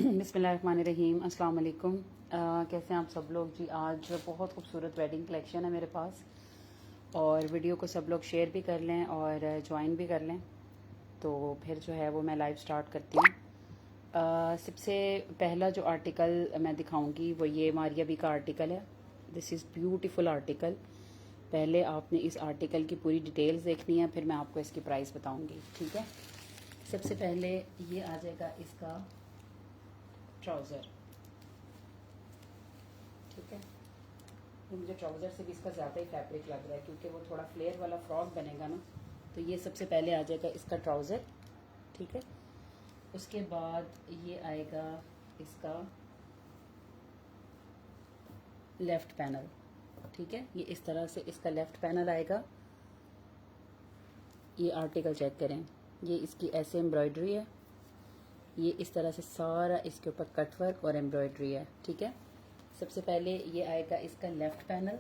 बिस्मिल्लाहिर्रहमानिर्रहीम, अस्सलाम वालेकुम। कैसे हैं आप सब लोग जी। आज बहुत खूबसूरत वेडिंग कलेक्शन है मेरे पास और वीडियो को सब लोग शेयर भी कर लें और ज्वाइन भी कर लें। तो फिर जो है वो मैं लाइव स्टार्ट करती हूँ। सबसे पहला जो आर्टिकल मैं दिखाऊंगी वो ये मारिया बी का आर्टिकल है। This is beautiful article. पहले आपने इस आर्टिकल की पूरी डिटेल्स देखनी है, फिर मैं आपको इसकी प्राइस बताऊंगी, ठीक है। सबसे पहले ये आ जाएगा इसका ट्राउज़र, ठीक है। ये मुझे ट्राउज़र से भी इसका ज़्यादा ही फैब्रिक लग रहा है क्योंकि वो थोड़ा फ्लेयर वाला फ्रॉक बनेगा ना। तो ये सबसे पहले आ जाएगा इसका ट्राउज़र, ठीक है। उसके बाद ये आएगा इसका लेफ़्ट पैनल, ठीक है। ये इस तरह से इसका लेफ़्ट पैनल आएगा। ये आर्टिकल चेक करें, ये इसकी ऐसे एम्ब्रॉयडरी है। ये इस तरह से सारा इसके ऊपर कटवर्क और एम्ब्रॉयडरी है, ठीक है। सबसे पहले ये आएगा इसका लेफ़्ट पैनल।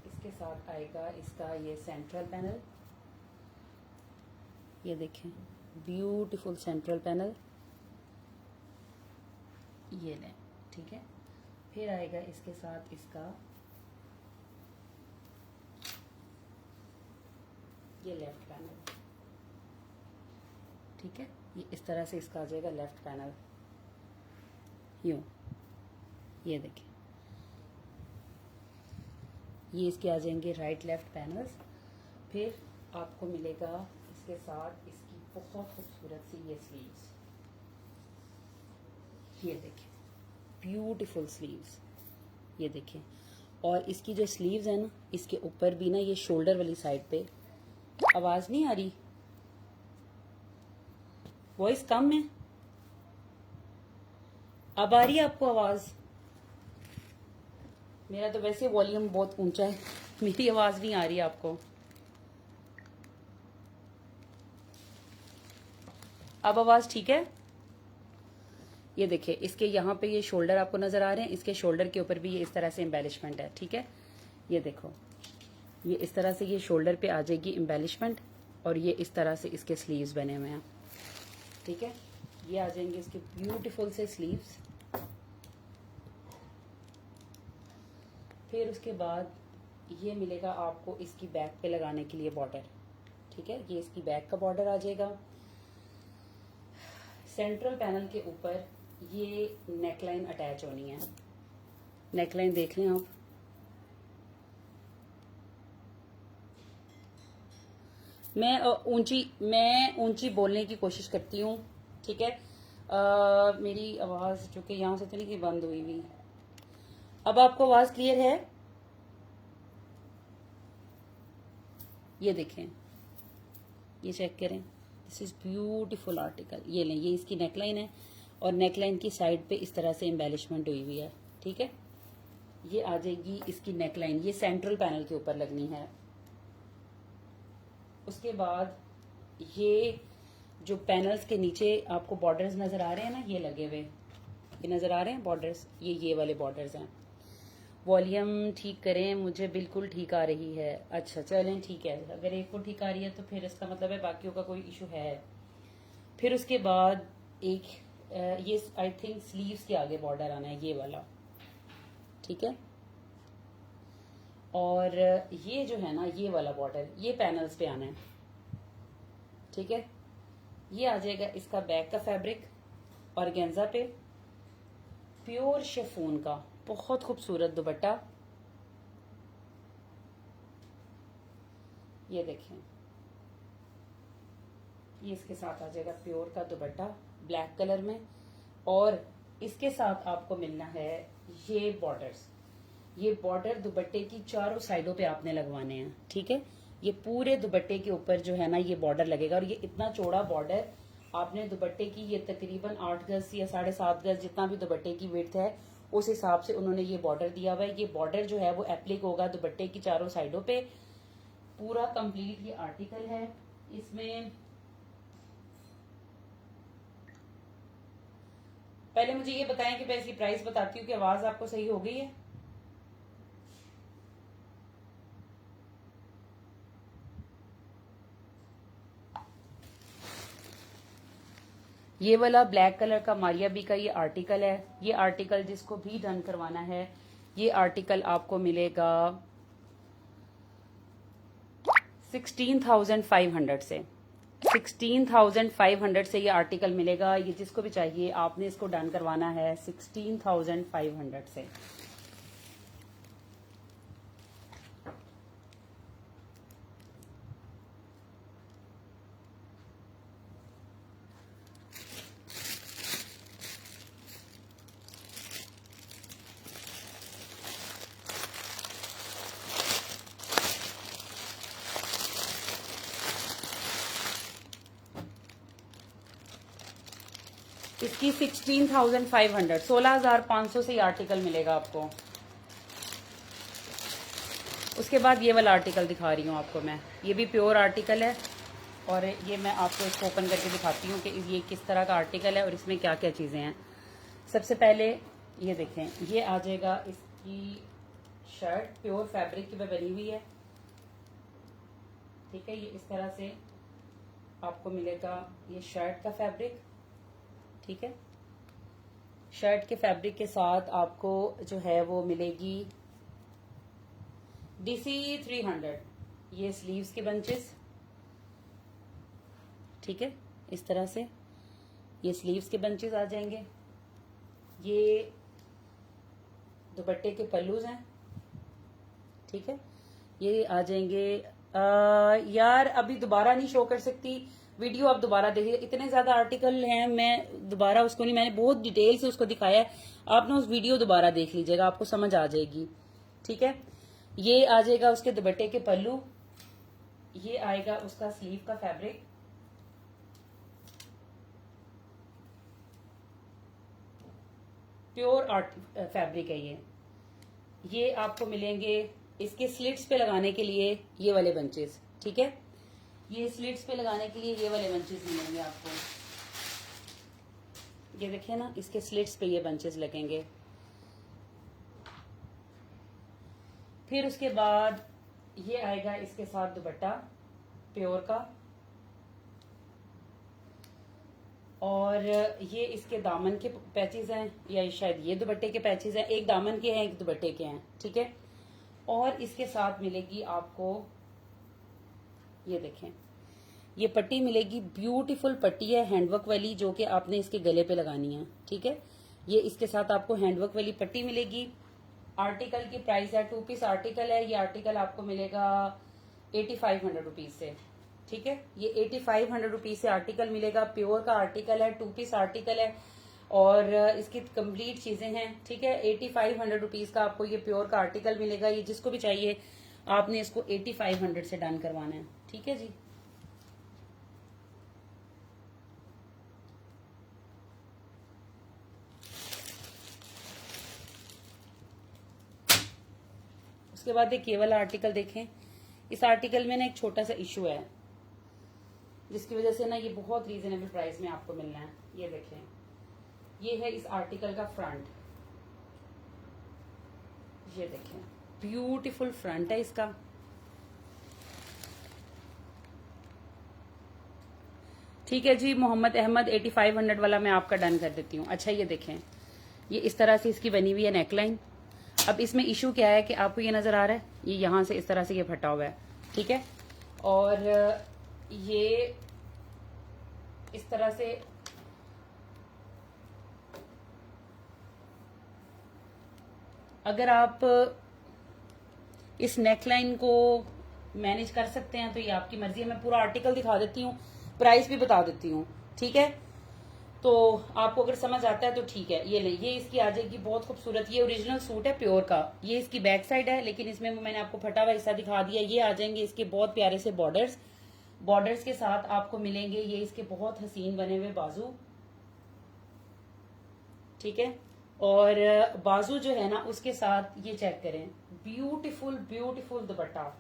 इसके साथ आएगा इसका ये सेंट्रल पैनल। ये देखें, ब्यूटीफुल सेंट्रल पैनल, ये लें, ठीक है। फिर आएगा इसके साथ इसका ये लेफ़्ट पैनल, ठीक है। ये इस तरह से इसका आ जाएगा लेफ़्ट पैनल, यूँ, ये देखें। ये इसके आ जाएंगे राइट लेफ़्ट पैनल्स। फिर आपको मिलेगा इसके साथ इसकी बहुत खूबसूरत सी ये स्लीव्स, ये देखें, ब्यूटीफुल स्लीव्स, ये देखें। और इसकी जो स्लीव्स है ना, इसके ऊपर भी ना ये शोल्डर वाली साइड पे, आवाज़ नहीं आ रही, वॉइस कम है। अब आ रही है आपको आवाज़? मेरा तो वैसे वॉल्यूम बहुत ऊंचा है, मेरी आवाज़ नहीं आ रही है आपको? अब आवाज़ ठीक है? ये देखिए, इसके यहाँ पे ये शोल्डर आपको नज़र आ रहे हैं। इसके शोल्डर के ऊपर भी ये इस तरह से एम्बेलिशमेंट है, ठीक है। ये देखो, ये इस तरह से ये शोल्डर पे आ जाएगी एम्बेलिशमेंट और ये इस तरह से इसके स्लीव्स बने हुए हैं, ठीक है। ये आ जाएंगे इसके ब्यूटीफुल से स्लीव्स। फिर उसके बाद ये मिलेगा आपको इसकी बैक पे लगाने के लिए बॉर्डर, ठीक है। ये इसकी बैक का बॉर्डर आ जाएगा। सेंट्रल पैनल के ऊपर ये नेकलाइन अटैच होनी है। नेकलाइन देख लें आप, मैं ऊंची बोलने की कोशिश करती हूँ, ठीक है। मेरी आवाज़ जो कि यहाँ से तो नहीं कि बंद हुई हुई। अब आपको आवाज़ क्लियर है? ये देखें, ये चेक करें, दिस इज़ ब्यूटीफुल आर्टिकल। ये लें, ये इसकी नेकलाइन है और नेकलाइन की साइड पे इस तरह से एम्बेलिशमेंट हुई हुई है, ठीक है। ये आ जाएगी इसकी नेकलाइन, ये सेंट्रल पैनल के ऊपर लगनी है। उसके बाद ये जो पैनल्स के नीचे आपको बॉर्डर्स नज़र आ रहे हैं ना, ये लगे हुए, ये नज़र आ रहे हैं बॉर्डर्स, ये वाले बॉर्डर्स हैं। वॉल्यूम ठीक करें, मुझे बिल्कुल ठीक आ रही है। अच्छा चलें, ठीक है। अगर एक को ठीक आ रही है तो फिर इसका मतलब है बाकियों का कोई इशू है। फिर उसके बाद एक ये आई थिंक स्लीव्स के आगे बॉर्डर आना है, ये वाला, ठीक है। और ये जो है ना, ये वाला बॉर्डर ये पैनल्स पे आना है, ठीक है। ये आ जाएगा इसका बैक का फैब्रिक ऑर्गेन्जा पे, प्योर शिफॉन का बहुत खूबसूरत दुपट्टा। ये देखें, ये इसके साथ आ जाएगा प्योर का दुपट्टा ब्लैक कलर में। और इसके साथ आपको मिलना है ये बॉर्डर्स। ये बॉर्डर दुपट्टे की चारों साइडों पे आपने लगवाने हैं, ठीक है। ये पूरे दुपट्टे के ऊपर जो है ना ये बॉर्डर लगेगा और ये इतना चौड़ा बॉर्डर आपने दुपट्टे की, ये तकरीबन 8 गज या 7.5 गज जितना भी दुपट्टे की विड्थ है उस हिसाब से उन्होंने ये बॉर्डर दिया हुआ है। ये बॉर्डर जो है वो एप्लिक होगा दुपट्टे की चारों साइडों पे। पूरा कंप्लीट ये आर्टिकल है। इसमें पहले मुझे ये बताएं कि मैं इसकी प्राइस बताती हूँ कि आवाज आपको सही हो गई है। ये वाला ब्लैक कलर का मारिया बी का ये आर्टिकल है। ये आर्टिकल जिसको भी डन करवाना है, ये आर्टिकल आपको मिलेगा 16,500 से। 16,500 से ये आर्टिकल मिलेगा। ये जिसको भी चाहिए आपने इसको डन करवाना है 16,500 से। इसकी 16,500 16,500 से ये आर्टिकल मिलेगा आपको। उसके बाद ये वाला आर्टिकल दिखा रही हूँ आपको मैं। ये भी प्योर आर्टिकल है और ये मैं आपको इसको ओपन करके दिखाती हूँ कि ये किस तरह का आर्टिकल है और इसमें क्या क्या चीज़ें हैं। सबसे पहले ये देखें, ये आ जाएगा इसकी शर्ट, प्योर फैब्रिक की बनी हुई है। ठीक है, ये इस तरह से आपको मिलेगा ये शर्ट का फैब्रिक। ठीक है, शर्ट के फैब्रिक के साथ आपको जो है वो मिलेगी DC 300 ये स्लीव्स के बंचेस। ठीक है, इस तरह से ये स्लीव्स के बंचेस आ जाएंगे। ये दुपट्टे के पल्लूज हैं। ठीक है, ये आ जाएंगे। यार अभी दोबारा नहीं शो कर सकती वीडियो, आप दोबारा देखिए, इतने ज्यादा आर्टिकल हैं, मैं दोबारा उसको नहीं, मैंने बहुत डिटेल से उसको दिखाया है। आप ना उस वीडियो दोबारा देख लीजिएगा, आपको समझ आ जाएगी। ठीक है, ये आ जाएगा उसके दुपट्टे के पल्लू। ये आएगा उसका स्लीव का फैब्रिक। प्योर फैब्रिक है ये आपको मिलेंगे इसके स्लिट्स पे लगाने के लिए ये वाले बंचेस। ठीक है, ये स्लिट्स पे लगाने के लिए ये वाले बंचेस मिलेंगे आपको। ये देखिए ना, इसके स्लिट्स पे ये बंचेस लगेंगे। फिर उसके बाद ये आएगा इसके साथ दुपट्टा प्योर का, और ये इसके दामन के पैचेस हैं, या शायद ये दुपट्टे के पैचेस हैं, एक दामन के हैं एक दुपट्टे के हैं। ठीक है, और इसके साथ मिलेगी आपको, ये देखें, ये पट्टी मिलेगी, ब्यूटीफुल पट्टी है हैंडवर्क वाली, जो कि आपने इसके गले पे लगानी है। ठीक है, ये इसके साथ आपको हैंडवर्क वाली पट्टी मिलेगी। आर्टिकल की प्राइस है, 2 पीस आर्टिकल है, ये आर्टिकल आपको मिलेगा 8500 रुपीज से। ठीक है, ये 8500 रुपीज से आर्टिकल मिलेगा। प्योर का आर्टिकल है, 2 पीस आर्टिकल है और इसकी कंप्लीट चीजें हैं। ठीक है, 8500 रुपीज का आपको ये प्योर का आर्टिकल मिलेगा। ये जिसको भी चाहिए आपने इसको 8500 से डन करवाना है। ठीक है जी, उसके बाद एक ये वाला आर्टिकल देखें। इस आर्टिकल में ना एक छोटा सा इशू है, जिसकी वजह से ना ये बहुत रीजनेबल प्राइस में आपको मिलना है। ये देखें, ये है इस आर्टिकल का फ्रंट। ये देखें, ब्यूटीफुल फ्रंट है इसका। ठीक है जी, मोहम्मद अहमद 8500 वाला मैं आपका डन कर देती हूँ। अच्छा, ये देखें, ये इस तरह से इसकी बनी हुई है नेकलाइन। अब इसमें इशू क्या है कि आपको ये नजर आ रहा है, ये यहां से इस तरह से ये फटा हुआ है। ठीक है, और ये इस तरह से अगर आप इस नेकलाइन को मैनेज कर सकते हैं तो ये आपकी मर्जी है। मैं पूरा आर्टिकल दिखा देती हूँ, प्राइस भी बता देती हूँ। ठीक है, तो आपको अगर समझ आता है तो ठीक है। ये ले, ये इसकी आ जाएगी बहुत खूबसूरत। ये ओरिजिनल सूट है प्योर का। ये इसकी बैक साइड है, लेकिन इसमें मैंने आपको फटा हुआ हिस्सा दिखा दिया। ये आ जाएंगे इसके बहुत प्यारे से बॉर्डर्स। बॉर्डर्स के साथ आपको मिलेंगे ये इसके बहुत हसीन बने हुए बाजू। ठीक है, और बाजू जो है ना उसके साथ ये चेक करें, ब्यूटीफुल ब्यूटीफुल दुपट्टा।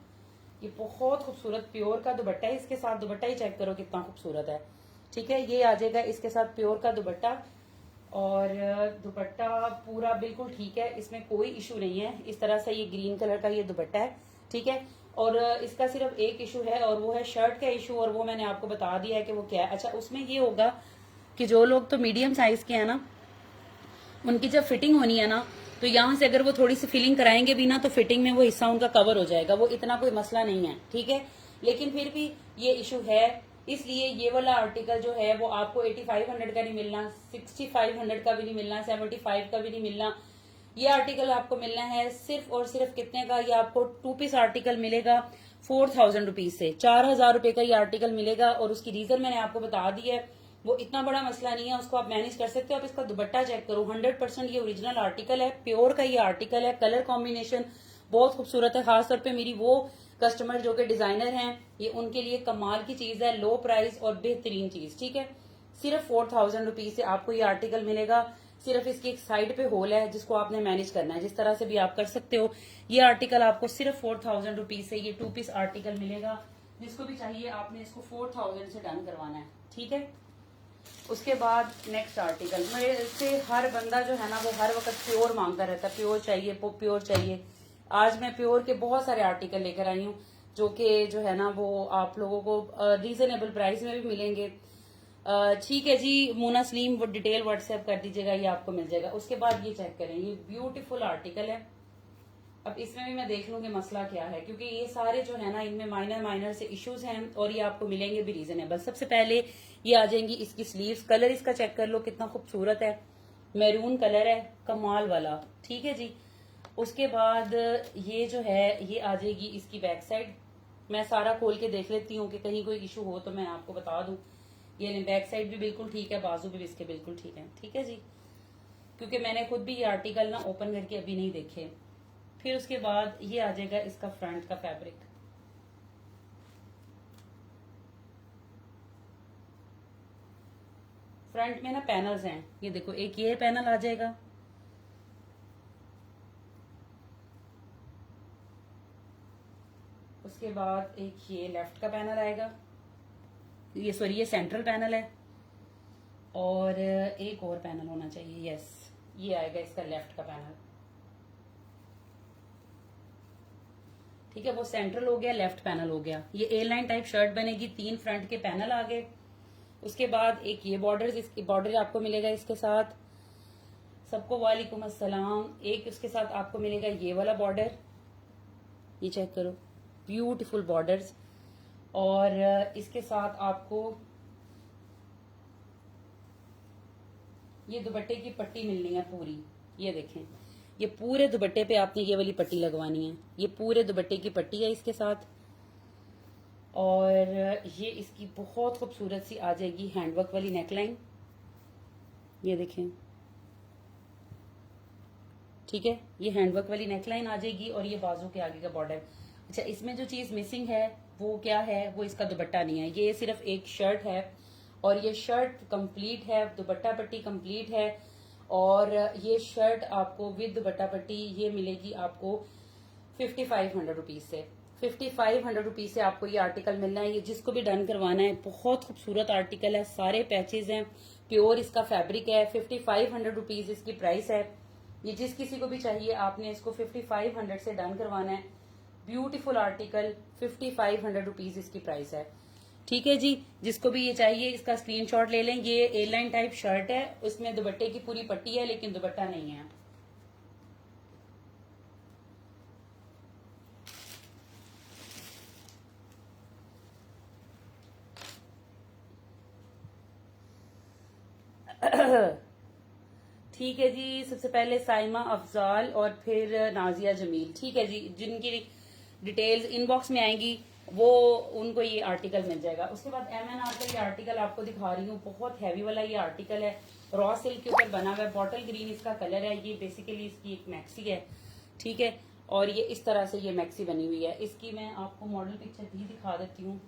ये बहुत खूबसूरत प्योर का दुपट्टा है। इसके साथ दुपट्टा ही चेक करो कितना खूबसूरत है। ठीक है, ये आ जाएगा इसके साथ प्योर का दुपट्टा, और दुपट्टा पूरा बिल्कुल ठीक है, इसमें कोई इशू नहीं है। इस तरह से ये ग्रीन कलर का ये दुपट्टा है। ठीक है, और इसका सिर्फ एक इशू है और वो है शर्ट का इशू, और वो मैंने आपको बता दिया है कि वो क्या है। अच्छा, उसमें ये होगा कि जो लोग तो मीडियम साइज के हैं ना, उनकी जब फिटिंग होनी है ना, तो यहाँ से अगर वो थोड़ी सी फिलिंग कराएंगे भी ना, तो फिटिंग में वो हिस्सा उनका कवर हो जाएगा, वो इतना कोई मसला नहीं है, ठीक है। लेकिन फिर भी ये इशू है, इसलिए ये वाला आर्टिकल जो है वो आपको 8500 का नहीं मिलना, 6500 का भी नहीं मिलना, 75 का भी नहीं मिलना। ये आर्टिकल आपको मिलना है सिर्फ और सिर्फ कितने का, ये आपको 2 पीस आर्टिकल मिलेगा 4000 रुपीज से, 4000 रुपए का ये आर्टिकल मिलेगा। और उसकी रीजन मैंने आपको बता दी है, वो इतना बड़ा मसला नहीं है, उसको आप मैनेज कर सकते हो। आप इसका दुपट्टा चेक करो, 100% ये ओरिजिनल आर्टिकल है, प्योर का ये आर्टिकल है। कलर कॉम्बिनेशन बहुत खूबसूरत है, खासतौर पे मेरी वो कस्टमर जो कि डिजाइनर हैं, ये उनके लिए कमाल की चीज है, लो प्राइस और बेहतरीन चीज, ठीक है। सिर्फ 4000 रुपीज से आपको ये आर्टिकल मिलेगा। सिर्फ इसकी एक साइड पे होल है जिसको आपने मैनेज करना है, जिस तरह से भी आप कर सकते हो। ये आर्टिकल आपको सिर्फ 4000 रुपीज से ये 2 पीस आर्टिकल मिलेगा। जिसको भी चाहिए आपने इसको 4000 से डन करवाना है, ठीक है। उसके बाद नेक्स्ट आर्टिकल, मेरे से हर बंदा जो है ना वो हर वक्त प्योर मांगता रहता है, प्योर चाहिए, प्योर चाहिए। आज मैं प्योर के बहुत सारे आर्टिकल लेकर आई हूँ, जो कि जो है ना वो आप लोगों को रीजनेबल प्राइस में भी मिलेंगे। ठीक है जी, मोना सलीम वो डिटेल व्हाट्सएप कर दीजिएगा, ये आपको मिल जाएगा। उसके बाद ये चेक करें, ये ब्यूटीफुल आर्टिकल है। अब इसमें भी मैं देख लूंगी मसला क्या है, क्योंकि ये सारे जो है ना इनमें माइनर से इश्यूज हैं और ये आपको मिलेंगे भी रीजनेबल। सबसे पहले ये आ जाएंगी इसकी स्लीव्स, कलर इसका चेक कर लो कितना खूबसूरत है, मैरून कलर है, कमाल वाला, ठीक है जी। उसके बाद ये जो है ये आ जाएगी इसकी बैक साइड। मैं सारा खोल के देख लेती हूँ कि कहीं कोई इशू हो तो मैं आपको बता दूं। ये बैक साइड भी बिल्कुल ठीक है, बाजू भी इसके बिल्कुल ठीक है, ठीक है जी, क्योंकि मैंने खुद भी ये आर्टिकल ना ओपन करके अभी नहीं देखे। फिर उसके बाद ये आ जाएगा इसका फ्रंट का फैब्रिक। फ्रंट में ना पैनल्स हैं, ये देखो, एक ये पैनल आ जाएगा, उसके बाद एक ये लेफ्ट का पैनल आएगा, ये सॉरी ये सेंट्रल पैनल है, और एक और पैनल होना चाहिए, यस ये आएगा इसका लेफ्ट का पैनल, ठीक है। वो सेंट्रल हो गया, लेफ्ट पैनल हो गया। ये ए लाइन टाइप शर्ट बनेगी, 3 फ्रंट के पैनल आ गए। उसके बाद एक ये बॉर्डर, इसकी बॉर्डर आपको मिलेगा इसके साथ। सबको वालेकुम अस्सलाम। एक उसके साथ आपको मिलेगा ये वाला बॉर्डर, ये चेक करो, ब्यूटीफुल बॉर्डर्स। और इसके साथ आपको ये दुपट्टे की पट्टी मिलनी है पूरी, ये देखें, ये पूरे दुपट्टे पे आपने ये वाली पट्टी लगवानी है, ये पूरे दुपट्टे की पट्टी है इसके साथ। और ये इसकी बहुत खूबसूरत सी आ जाएगी हैंडवर्क वाली नेकलाइन, ये देखें, ठीक है, ये हैंडवर्क वाली नेकलाइन आ जाएगी और ये बाजू के आगे का बॉर्डर। अच्छा, इसमें जो चीज मिसिंग है वो क्या है, वो इसका दुपट्टा नहीं है, ये सिर्फ एक शर्ट है और ये शर्ट कंप्लीट है, दुपट्टा पट्टी कंप्लीट है। और ये शर्ट आपको विद दुपट्टा पट्टी ये मिलेगी आपको 5500 रुपीज से। 5500 रुपीज से आपको ये आर्टिकल मिलना है। ये जिसको भी डन करवाना है, बहुत खूबसूरत आर्टिकल है, सारे पैचेज हैं, प्योर इसका फैब्रिक है। 5500 रुपीज इसकी प्राइस है। ये जिस किसी को भी चाहिए आपने इसको 5500 से डन करवाना है। ब्यूटीफुल आर्टिकल, 5500 रुपीज इसकी प्राइस है, ठीक है जी। जिसको भी ये चाहिए इसका स्क्रीनशॉट ले लें। ये ए लाइन टाइप शर्ट है, उसमें दुपट्टे की पूरी पट्टी है लेकिन दुपट्टा नहीं है। ठीक है जी, सबसे पहले साइमा अफजाल और फिर नाजिया जमील, ठीक है जी। जिनकी डिटेल्स इनबॉक्स में आएंगी वो उनको ये आर्टिकल मिल जाएगा। उसके बाद MNR का ये आर्टिकल आपको दिखा रही हूँ, बहुत हैवी वाला ये आर्टिकल है, रॉ सिल्क के ऊपर बना हुआ है, बॉटल ग्रीन इसका कलर है। ये बेसिकली इसकी एक मैक्सी है, ठीक है, और ये इस तरह से ये मैक्सी बनी हुई है। इसकी मैं आपको मॉडल पिक्चर भी दिखा देती हूँ।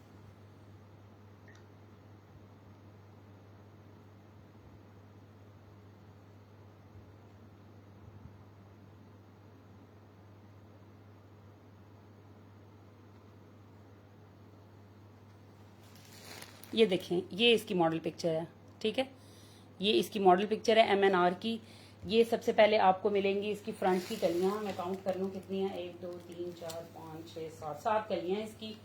ये देखें, ये इसकी मॉडल पिक्चर है, ठीक है, ये इसकी मॉडल पिक्चर है MNR की। ये सबसे पहले आपको मिलेंगी इसकी फ्रंट की कलियां, मैं काउंट कर लूँ कितनी है, 1 2 3 4 5 6 7 कलियां इसकी।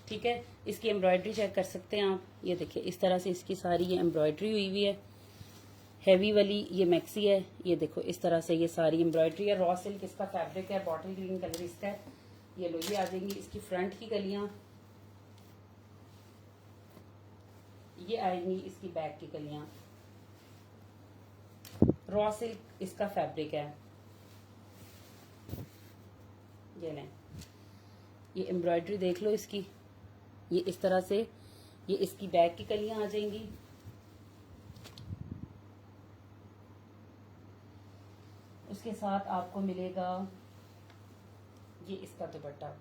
ठीक है। इसकी एम्ब्रॉयडरी चेक कर सकते हैं आप, ये देखिए इस तरह से इसकी सारी ये एम्ब्रॉयडरी हुई हुई है। हैवी वाली ये मैक्सी है, ये देखो इस तरह से ये सारी एम्ब्रॉयडरी है। रॉ सिल्क इसका फैब्रिक है, बॉटल ग्रीन कलर इसका है। ये लो, ये आ जाएंगी इसकी फ्रंट की कलियां, ये आएंगी इसकी बैक की कलियां। रॉ सिल्क इसका फैब्रिक है, ये लें। ये एम्ब्रॉयडरी देख लो इसकी, ये इस तरह से ये इसकी बैक की कलियां आ जाएंगी। उसके साथ आपको मिलेगा ये इसका दुपट्टा,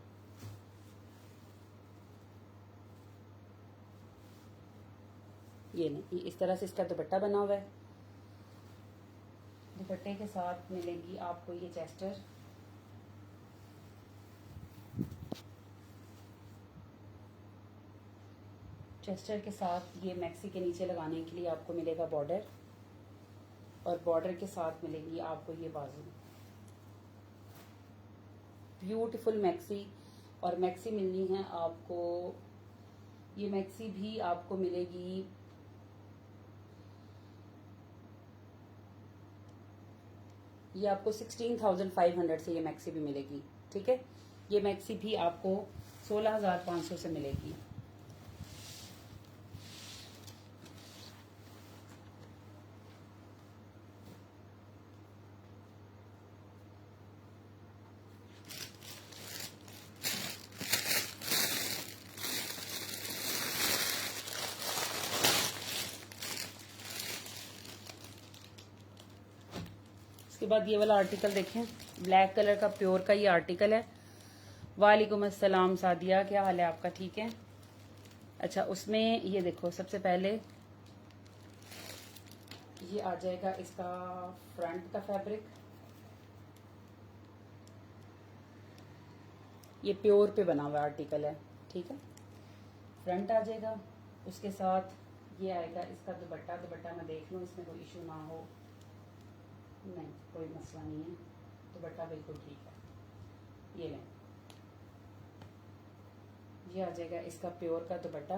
ये नहीं, ये इस तरह से इसका दुपट्टा बना हुआ है। दुपट्टे के साथ मिलेगी आपको ये चेस्टर, चेस्टर के साथ ये मैक्सी के नीचे लगाने के लिए आपको मिलेगा बॉर्डर, और बॉर्डर के साथ मिलेगी आपको ये बाजू। ब्यूटीफुल मैक्सी, और मैक्सी मिलनी है आपको, ये मैक्सी भी आपको मिलेगी ये आपको 16,500 से ये मैक्सी भी मिलेगी। ठीक है, ये मैक्सी भी आपको 16,500 से मिलेगी। उसके बाद ये वाला आर्टिकल देखें, ब्लैक कलर का प्योर का ये आर्टिकल है। वालेकुम अस्सलाम सादिया, क्या हाल है आपका? ठीक है। अच्छा, उसमें ये देखो सबसे पहले ये आ जाएगा इसका फ्रंट का फैब्रिक, ये प्योर पे बना हुआ आर्टिकल है। ठीक है, फ्रंट आ जाएगा। उसके साथ ये आएगा इसका दुपट्टा। दुपट्टा मैं देख लूँ इसमें कोई इशू ना हो, नहीं कोई मसला नहीं है, दुपट्टा बिल्कुल ठीक है। ये लें, ये आ जाएगा इसका प्योर का दुपट्टा।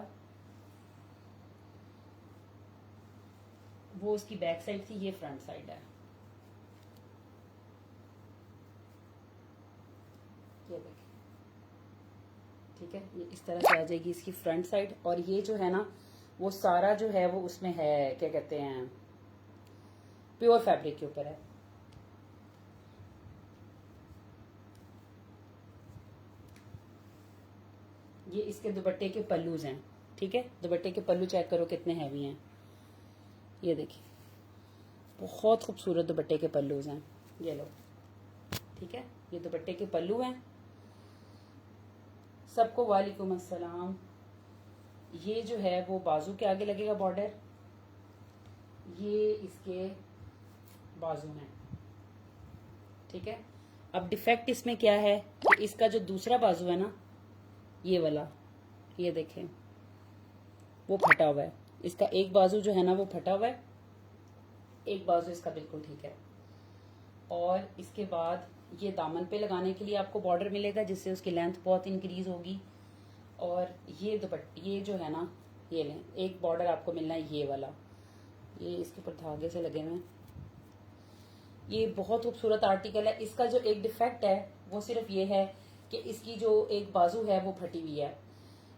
वो उसकी बैक साइड थी, ये फ्रंट साइड है। ये देखिए, ठीक है, ये इस तरह से आ जाएगी इसकी फ्रंट साइड। और ये जो है ना वो सारा जो है वो उसमें है, क्या कहते हैं, प्योर फैब्रिक के ऊपर है। ये इसके दुपट्टे के पल्लूज हैं। ठीक है, दुपट्टे के पल्लू चेक करो कितने हैवी हैं, ये देखिए बहुत खूबसूरत दुपट्टे के पल्लूज हैं। ये लो, ठीक है, ये दुपट्टे के पल्लू हैं। सबको वालेकुम अस्सलाम। ये जो है वो बाजू के आगे लगेगा बॉर्डर, ये इसके बाजू में। ठीक है, अब डिफेक्ट इसमें क्या है कि इसका जो दूसरा बाजू है ना, ये वाला, ये देखें वो फटा हुआ है। इसका एक बाजू जो है ना वो फटा हुआ है, एक बाजू इसका बिल्कुल ठीक है। और इसके बाद ये दामन पे लगाने के लिए आपको बॉर्डर मिलेगा, जिससे उसकी लेंथ बहुत इंक्रीज होगी। और ये ये जो है ना, ये लें, एक बॉर्डर आपको मिलना है ये वाला, ये इसके ऊपर धागे से लगे हुए। ये बहुत खूबसूरत आर्टिकल है। इसका जो एक डिफेक्ट है वो सिर्फ ये है कि इसकी जो एक बाजू है वो फटी हुई है,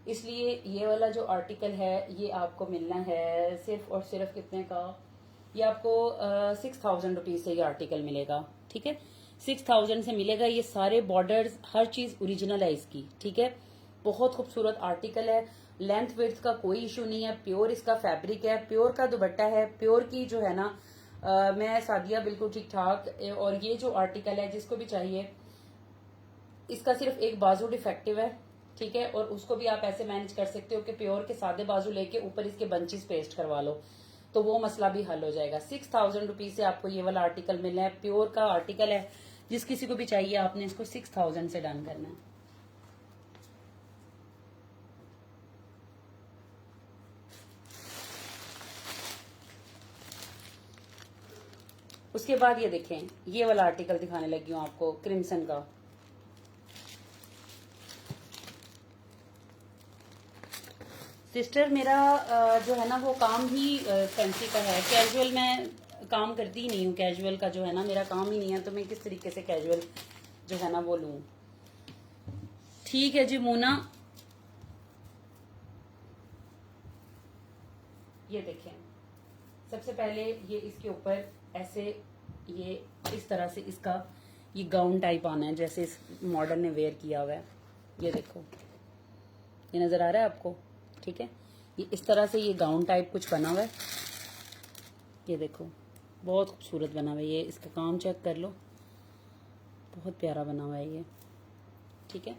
इसलिए ये वाला जो आर्टिकल है ये आपको मिलना है सिर्फ और सिर्फ कितने का, ये आपको 6,000 रुपीज से ये आर्टिकल मिलेगा। ठीक है, 6,000 से मिलेगा। ये सारे बॉर्डर्स हर चीज ओरिजिनल है इसकी। ठीक है, बहुत खूबसूरत आर्टिकल है। लेंथ विड्थ का कोई इशू नहीं है, प्योर इसका फैब्रिक है, प्योर का दुपट्टा है, प्योर की जो है ना मैं सादिया बिल्कुल ठीक ठाक। और ये जो आर्टिकल है जिसको भी चाहिए, इसका सिर्फ एक बाजू डिफेक्टिव है। ठीक है, और उसको भी आप ऐसे मैनेज कर सकते हो कि प्योर के सादे बाजू लेके ऊपर इसके बंचेस पेस्ट करवा लो, तो वो मसला भी हल हो जाएगा। 6,000 रुपीज से आपको ये वाला आर्टिकल मिलना है, प्योर का आर्टिकल है। जिस किसी को भी चाहिए आपने इसको 6,000 से डन करना है। उसके बाद ये देखें, ये वाला आर्टिकल दिखाने लगी हूँ आपको, क्रिम्सन का। सिस्टर मेरा जो है ना वो काम ही फैंसी का है। कैजुअल मैं काम करती ही नहीं हूँ। कैजुअल का जो है ना मेरा काम ही नहीं है, तो मैं किस तरीके से कैजुअल जो है ना वो लूँ। ठीक है जी मोना, ये देखें। सबसे पहले ये इसके ऊपर ऐसे ये इस तरह से इसका ये गाउन टाइप आना है, जैसे इस मॉडल ने वेयर किया हुआ है। ये देखो, ये नजर आ रहा है आपको? ठीक है, ये इस तरह से ये गाउन टाइप कुछ बना हुआ है। ये देखो, बहुत खूबसूरत बना हुआ है। ये इसका काम चेक कर लो, बहुत प्यारा बना हुआ है ये। ठीक है,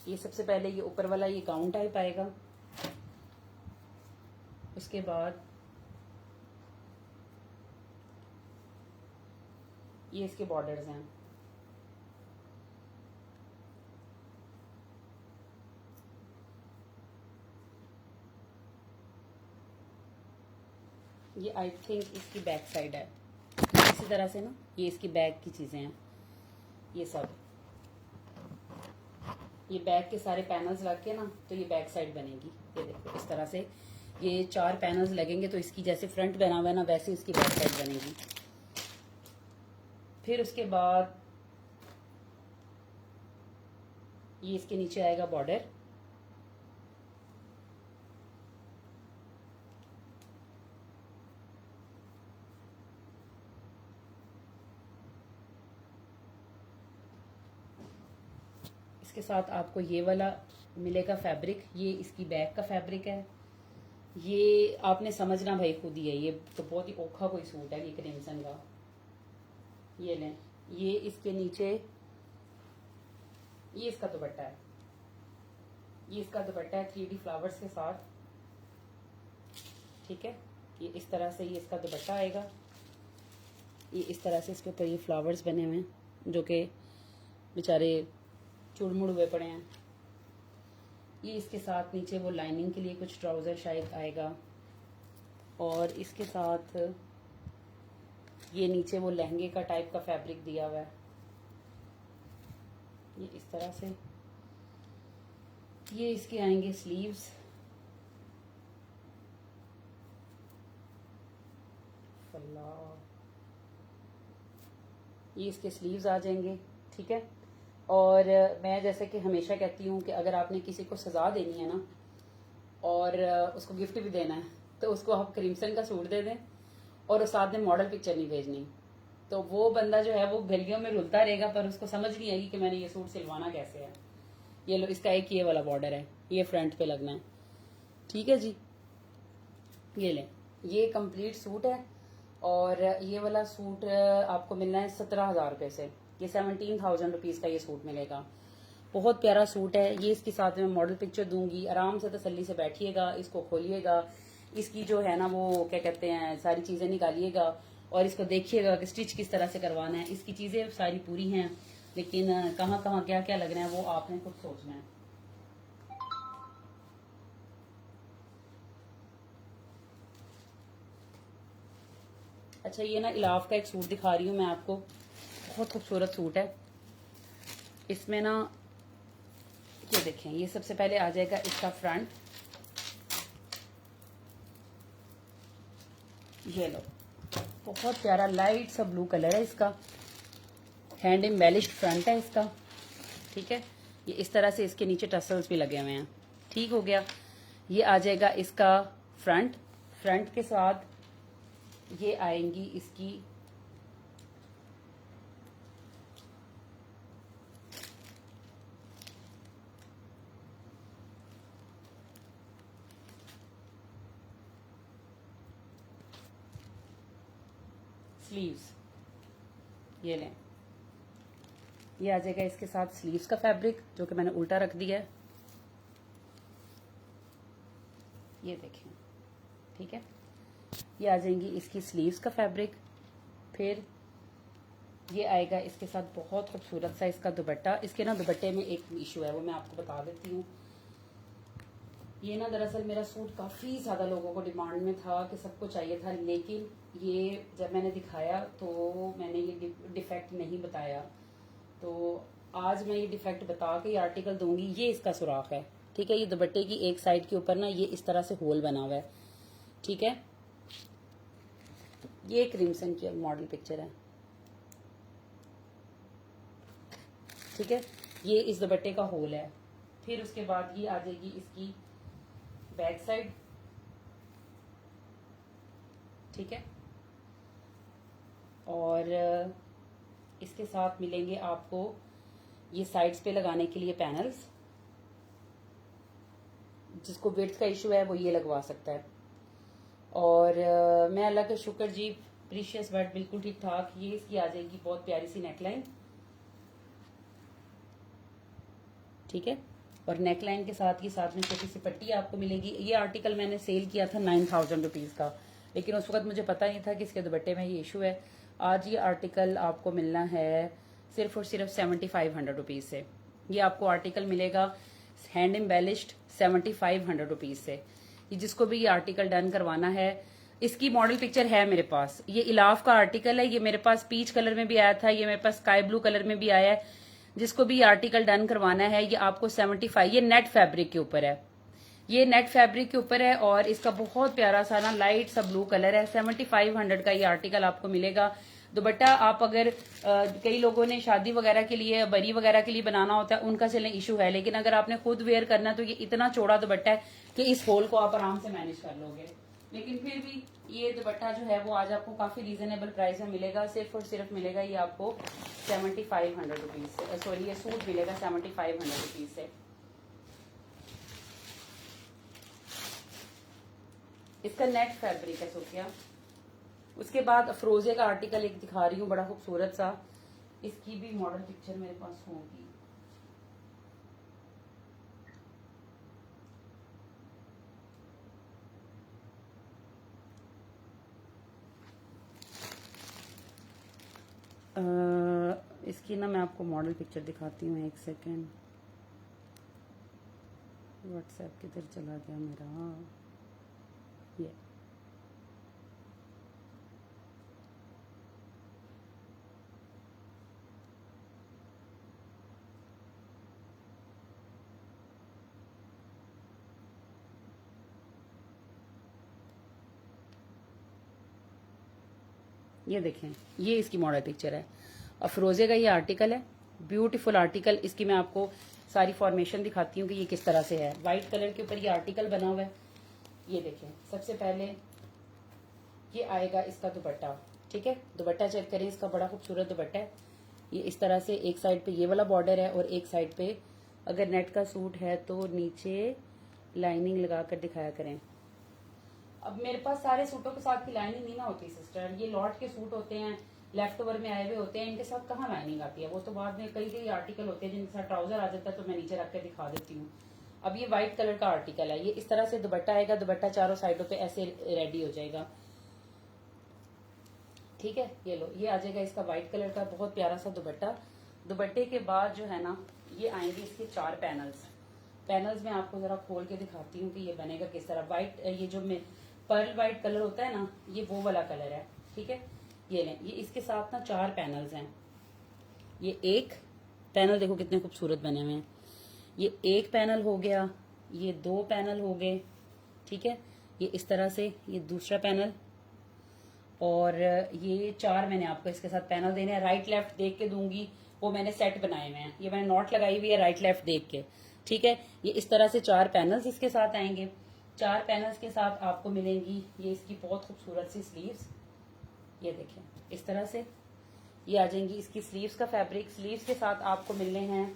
ये सबसे पहले ये ऊपर वाला ये गाउन टाइप आएगा। उसके बाद ये इसके बॉर्डर्स हैं। ये आई थिंक इसकी बैक साइड है। इसी तरह से ना ये इसकी बैक की चीजें हैं। ये सब ये बैक के सारे पैनल्स लग के ना तो ये बैक साइड बनेगी। ये देखो, इस तरह से ये 4 पैनल्स लगेंगे तो इसकी जैसे फ्रंट बना हुआ है ना वैसे इसकी बैक साइड बनेगी। फिर उसके बाद ये इसके नीचे आएगा बॉर्डर। इसके साथ आपको ये वाला मिलेगा फैब्रिक, ये इसकी बैक का फैब्रिक है। ये आपने समझना भाई खुद ही है, ये तो बहुत ही ओखा कोई सूट है ये क्रिम्सन का। ये लें, ये इसके नीचे ये इसका दुपट्टा है। ये इसका दुपट्टा है 3D फ्लावर्स के साथ। ठीक है, ये इस तरह से ये इसका दुपट्टा आएगा। ये इस तरह से इसके ऊपर ये फ्लावर्स बने हुए हैं जो कि बेचारे चुड़मुड़ हुए पड़े हैं। ये इसके साथ नीचे वो लाइनिंग के लिए कुछ ट्राउजर शायद आएगा, और इसके साथ ये नीचे वो लहंगे का टाइप का फैब्रिक दिया हुआ है। ये इस तरह से ये इसके आएंगे स्लीव्स। ये इसके स्लीव्स आ जाएंगे। ठीक है, और मैं जैसे कि हमेशा कहती हूँ कि अगर आपने किसी को सजा देनी है ना और उसको गिफ्ट भी देना है तो उसको आप क्रिम्सन का सूट दे दें और उस साथ में मॉडल पिक्चर नहीं भेजनी। तो वो बंदा जो है वो गलियों में रुलता रहेगा पर उसको समझ नहीं आएगी कि मैंने ये सूट सिलवाना कैसे है। ये लो, इसका एक ये वाला बॉर्डर है, ये फ्रंट पे लगना है। ठीक है जी, ये लें, ये कंप्लीट सूट है। और ये वाला सूट आपको मिलना है 17,000 रुपये से। ये 17,000 रुपीज़ का ये सूट मिलेगा। बहुत प्यारा सूट है ये। इसके साथ में मॉडल पिक्चर दूंगी, आराम से तसल्ली से बैठिएगा, इसको खोलिएगा, इसकी जो है ना वो क्या कहते हैं सारी चीज़ें निकालिएगा और इसको देखिएगा कि स्टिच किस तरह से करवाना है। इसकी चीज़ें सारी पूरी हैं, लेकिन कहाँ कहाँ क्या क्या लगना है वो आपने खुद सोचना है। अच्छा, ये ना इलाफ का एक सूट दिखा रही हूँ मैं आपको, बहुत खूबसूरत सूट है। इसमें ना ये देखें, ये सबसे पहले आ जाएगा इसका फ्रंट। ये लो, बहुत प्यारा लाइट सा ब्लू कलर है इसका, हैंड एम्बेलिश्ड फ्रंट है इसका। ठीक है, ये इस तरह से इसके नीचे टसल्स भी लगे हुए हैं। ठीक हो गया, ये आ जाएगा इसका फ्रंट। फ्रंट के साथ ये आएंगी इसकी स्लीव्स। ये लें, ये आ जाएगा इसके साथ स्लीव्स का फैब्रिक जो कि मैंने उल्टा रख दिया है। ये देखें, ठीक है, ये आ जाएंगी इसकी स्लीव्स का फैब्रिक। फिर ये आएगा इसके साथ बहुत खूबसूरत सा इसका दुपट्टा। इसके ना दुपट्टे में एक इशू है वो मैं आपको बता देती हूँ। ये ना दरअसल मेरा सूट काफ़ी ज़्यादा लोगों को डिमांड में था कि सबको चाहिए था, लेकिन ये जब मैंने दिखाया तो मैंने ये डिफेक्ट नहीं बताया। तो आज मैं ये डिफेक्ट बता के ये आर्टिकल दूंगी। ये इसका सुराख है, ठीक है। ये दुपट्टे की एक साइड के ऊपर ना ये इस तरह से होल बना हुआ है, ठीक है। ये एक क्रिम्सन की मॉडल पिक्चर है, ठीक है। ये इस दुपट्टे का होल है। फिर उसके बाद ये आ जाएगी इसकी बैक साइड, ठीक है। और इसके साथ मिलेंगे आपको ये साइड्स पे लगाने के लिए पैनल्स। जिसको विड्थ का इशू है वो ये लगवा सकता है। और मैं अल्लाह का शुक्र जी, प्रीशियस वर्ड बिल्कुल ठीक ठाक। ये इसकी आ जाएगी बहुत प्यारी सी नेकलाइन, ठीक है। और नेकलाइन के साथ ही साथ में छोटी सी पट्टी आपको मिलेगी। ये आर्टिकल मैंने सेल किया था 9000 रुपीज़ का, लेकिन उस वक्त मुझे पता नहीं था कि इसके दुपट्टे में ये इशू है। आज ये आर्टिकल आपको मिलना है सिर्फ और सिर्फ 7500 रुपीज़ से। ये आपको आर्टिकल मिलेगा हैंड एम्बेलिश्ड 7500 रुपीज़ से। ये जिसको भी ये आर्टिकल डन करवाना है, इसकी मॉडल पिक्चर है मेरे पास। ये इलाफ का आर्टिकल है, ये मेरे पास पीच कलर में भी आया था, ये मेरे पास स्काई ब्लू कलर में भी आया है। जिसको भी आर्टिकल डन करवाना है ये आपको 75, ये नेट फैब्रिक के ऊपर है, ये नेट फैब्रिक के ऊपर है। और इसका बहुत प्यारा सा ना लाइट सा ब्लू कलर है। 7500 का ये आर्टिकल आपको मिलेगा। दुपट्टा आप अगर कई लोगों ने शादी वगैरह के लिए, बरी वगैरह के लिए बनाना होता है, उनका चलें इशू है। लेकिन अगर आपने खुद वेयर करना है तो ये इतना चौड़ा दुपट्टा है कि इस होल को आप आराम से मैनेज कर लोगे। लेकिन फिर भी ये दुपट्टा जो है वो आज आपको काफी रीजनेबल प्राइस में मिलेगा। सिर्फ और सिर्फ मिलेगा ये आपको 7500 रुपीज से। सॉरी, ये सूट मिलेगा 7500 रुपीज से। इसका नेट फैब्रिक है सोफिया। उसके बाद अफरोजे का आर्टिकल एक दिखा रही हूँ, बड़ा खूबसूरत सा। इसकी भी मॉडल पिक्चर मेरे पास होगी। इसकी ना मैं आपको मॉडल पिक्चर दिखाती हूँ, एक सेकेंड। व्हाट्सएप किधर चला गया मेरा? ये ये देखें, ये इसकी मॉडल पिक्चर है। अफरोजे का ये आर्टिकल है, ब्यूटीफुल आर्टिकल। इसकी मैं आपको सारी फॉर्मेशन दिखाती हूँ कि ये किस तरह से है। व्हाइट कलर के ऊपर ये आर्टिकल बना हुआ है। ये देखें, सबसे पहले ये आएगा इसका दुपट्टा, ठीक है। दुपट्टा चेक करें, इसका बड़ा खूबसूरत दुपट्टा है। ये इस तरह से एक साइड पे ये वाला बॉर्डर है और एक साइड पे अगर नेट का सूट है तो नीचे लाइनिंग लगा कर दिखाया करें। अब मेरे पास सारे सूटों के साथ की लाइनिंग नहीं ना होती सिस्टर। ये लॉट के सूट होते हैं, लेफ्ट ओवर में आए हुए होते हैं, इनके साथ कहाँ लाइनिंग आती है? वो तो बाद में कई कई आर्टिकल होते हैं जिनके साथ ट्राउजर आ जाता है, तो मैं नीचे रख के दिखा देती हूँ। अब ये व्हाइट कलर का आर्टिकल है। ये इस तरह से दुपट्टा आएगा, दुपट्टा चारों साइडों पे ऐसे रेडी हो जाएगा, ठीक है। ये लो, ये आ जाएगा इसका व्हाइट कलर का बहुत प्यारा सा दुपट्टा। दुपट्टे के बाद जो है ना, ये आएंगे इसके 4 पैनल्स। पैनल्स में आपको जरा खोल के दिखाती हूँ कि ये बनेगा किस तरह। व्हाइट, ये जो पर्ल व्हाइट कलर होता है ना, ये वो वाला कलर है, ठीक है। ये लें, ये इसके साथ ना 4 पैनल्स हैं। ये एक पैनल देखो कितने खूबसूरत बने हुए हैं। ये एक पैनल हो गया, ये 2 पैनल हो गए, ठीक है। ये इस तरह से ये दूसरा पैनल, और ये 4 मैंने आपको इसके साथ पैनल देने हैं। राइट लेफ्ट देख के दूंगी, वो मैंने सेट बनाए हुए हैं। ये मैंने नॉट लगाई हुई है राइट लेफ्ट देख के, ठीक है। ये इस तरह से 4 पैनल्स इसके साथ आएंगे। 4 पैनल्स के साथ आपको मिलेंगी ये इसकी बहुत खूबसूरत सी स्लीव्स। ये देखें, इस तरह से ये आ जाएंगी इसकी स्लीव्स का फैब्रिक। स्लीव्स के साथ आपको मिलने हैं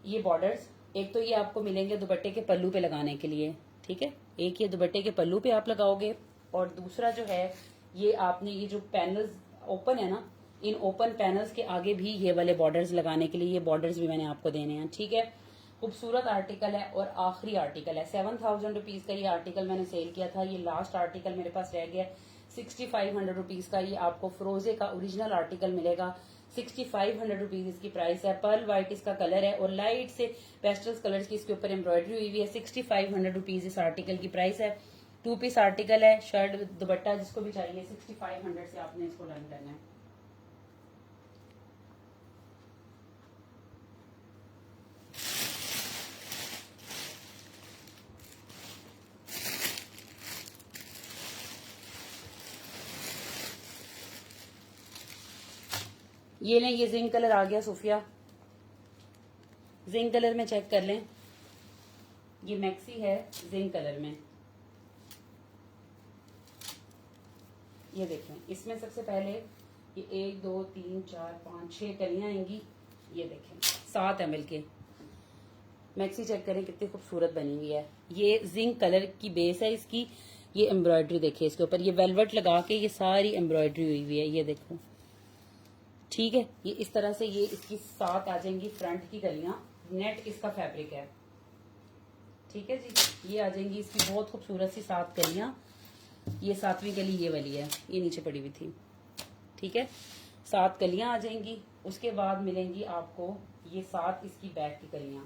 ये बॉर्डर्स। एक तो ये आपको मिलेंगे दुपट्टे के पल्लू पे लगाने के लिए, ठीक है। एक ये दुपट्टे के पल्लू पे आप लगाओगे, और दूसरा जो है ये आपने ये जो पैनल्स ओपन है ना, इन ओपन पैनल्स के आगे भी ये वाले बॉर्डर्स लगाने के लिए ये बॉर्डर्स भी मैंने आपको देने हैं, ठीक है। खूबसूरत आर्टिकल है और आखिरी आर्टिकल है। 7000 रुपीज का ये आर्टिकल मैंने सेल किया था। ये लास्ट आर्टिकल मेरे पास रह गया। 6500 रुपीज का ये आपको फ्रोजे का ओरिजिनल आर्टिकल मिलेगा। 6500 रुपीज इसकी प्राइस है। पर्ल व्हाइट इसका कलर है और लाइट से पेस्टल्स कलर्स की इसके ऊपर एम्ब्रॉयडरी हुई हुई है। 6500 रुपीज इस आर्टिकल की प्राइस है। 2 पीस आर्टिकल है, शर्ट दुपट्टा जिसको भी चाहिए 6500 से आपने इसको डन करना है। ये लें, ये जिंक कलर आ गया सूफिया, जिंक कलर में चेक कर लें। ये मैक्सी है जिंक कलर में। ये देखें, इसमें सबसे पहले ये 1 2 3 4 5 6 कलियां आएंगी। ये देखें 7 ml के मैक्सी चेक करें कितनी खूबसूरत बनी हुई है। ये जिंक कलर की बेस है इसकी। ये एम्ब्रॉयडरी देखिए इसके ऊपर, ये वेलवेट लगा के ये सारी एम्ब्रॉयडरी हुई हुई है। ये देखो, ठीक है। ये इस तरह से ये इसकी 7 आ जाएंगी फ्रंट की कलियां। नेट इसका फैब्रिक है, ठीक है जी। ये आ जाएंगी इसकी बहुत खूबसूरत सी 7 कलियां। ये 7वीं कली ये वाली है, ये नीचे पड़ी हुई थी, ठीक है। 7 कलियां आ जाएंगी। उसके बाद मिलेंगी आपको ये 7 इसकी बैक की कलियां,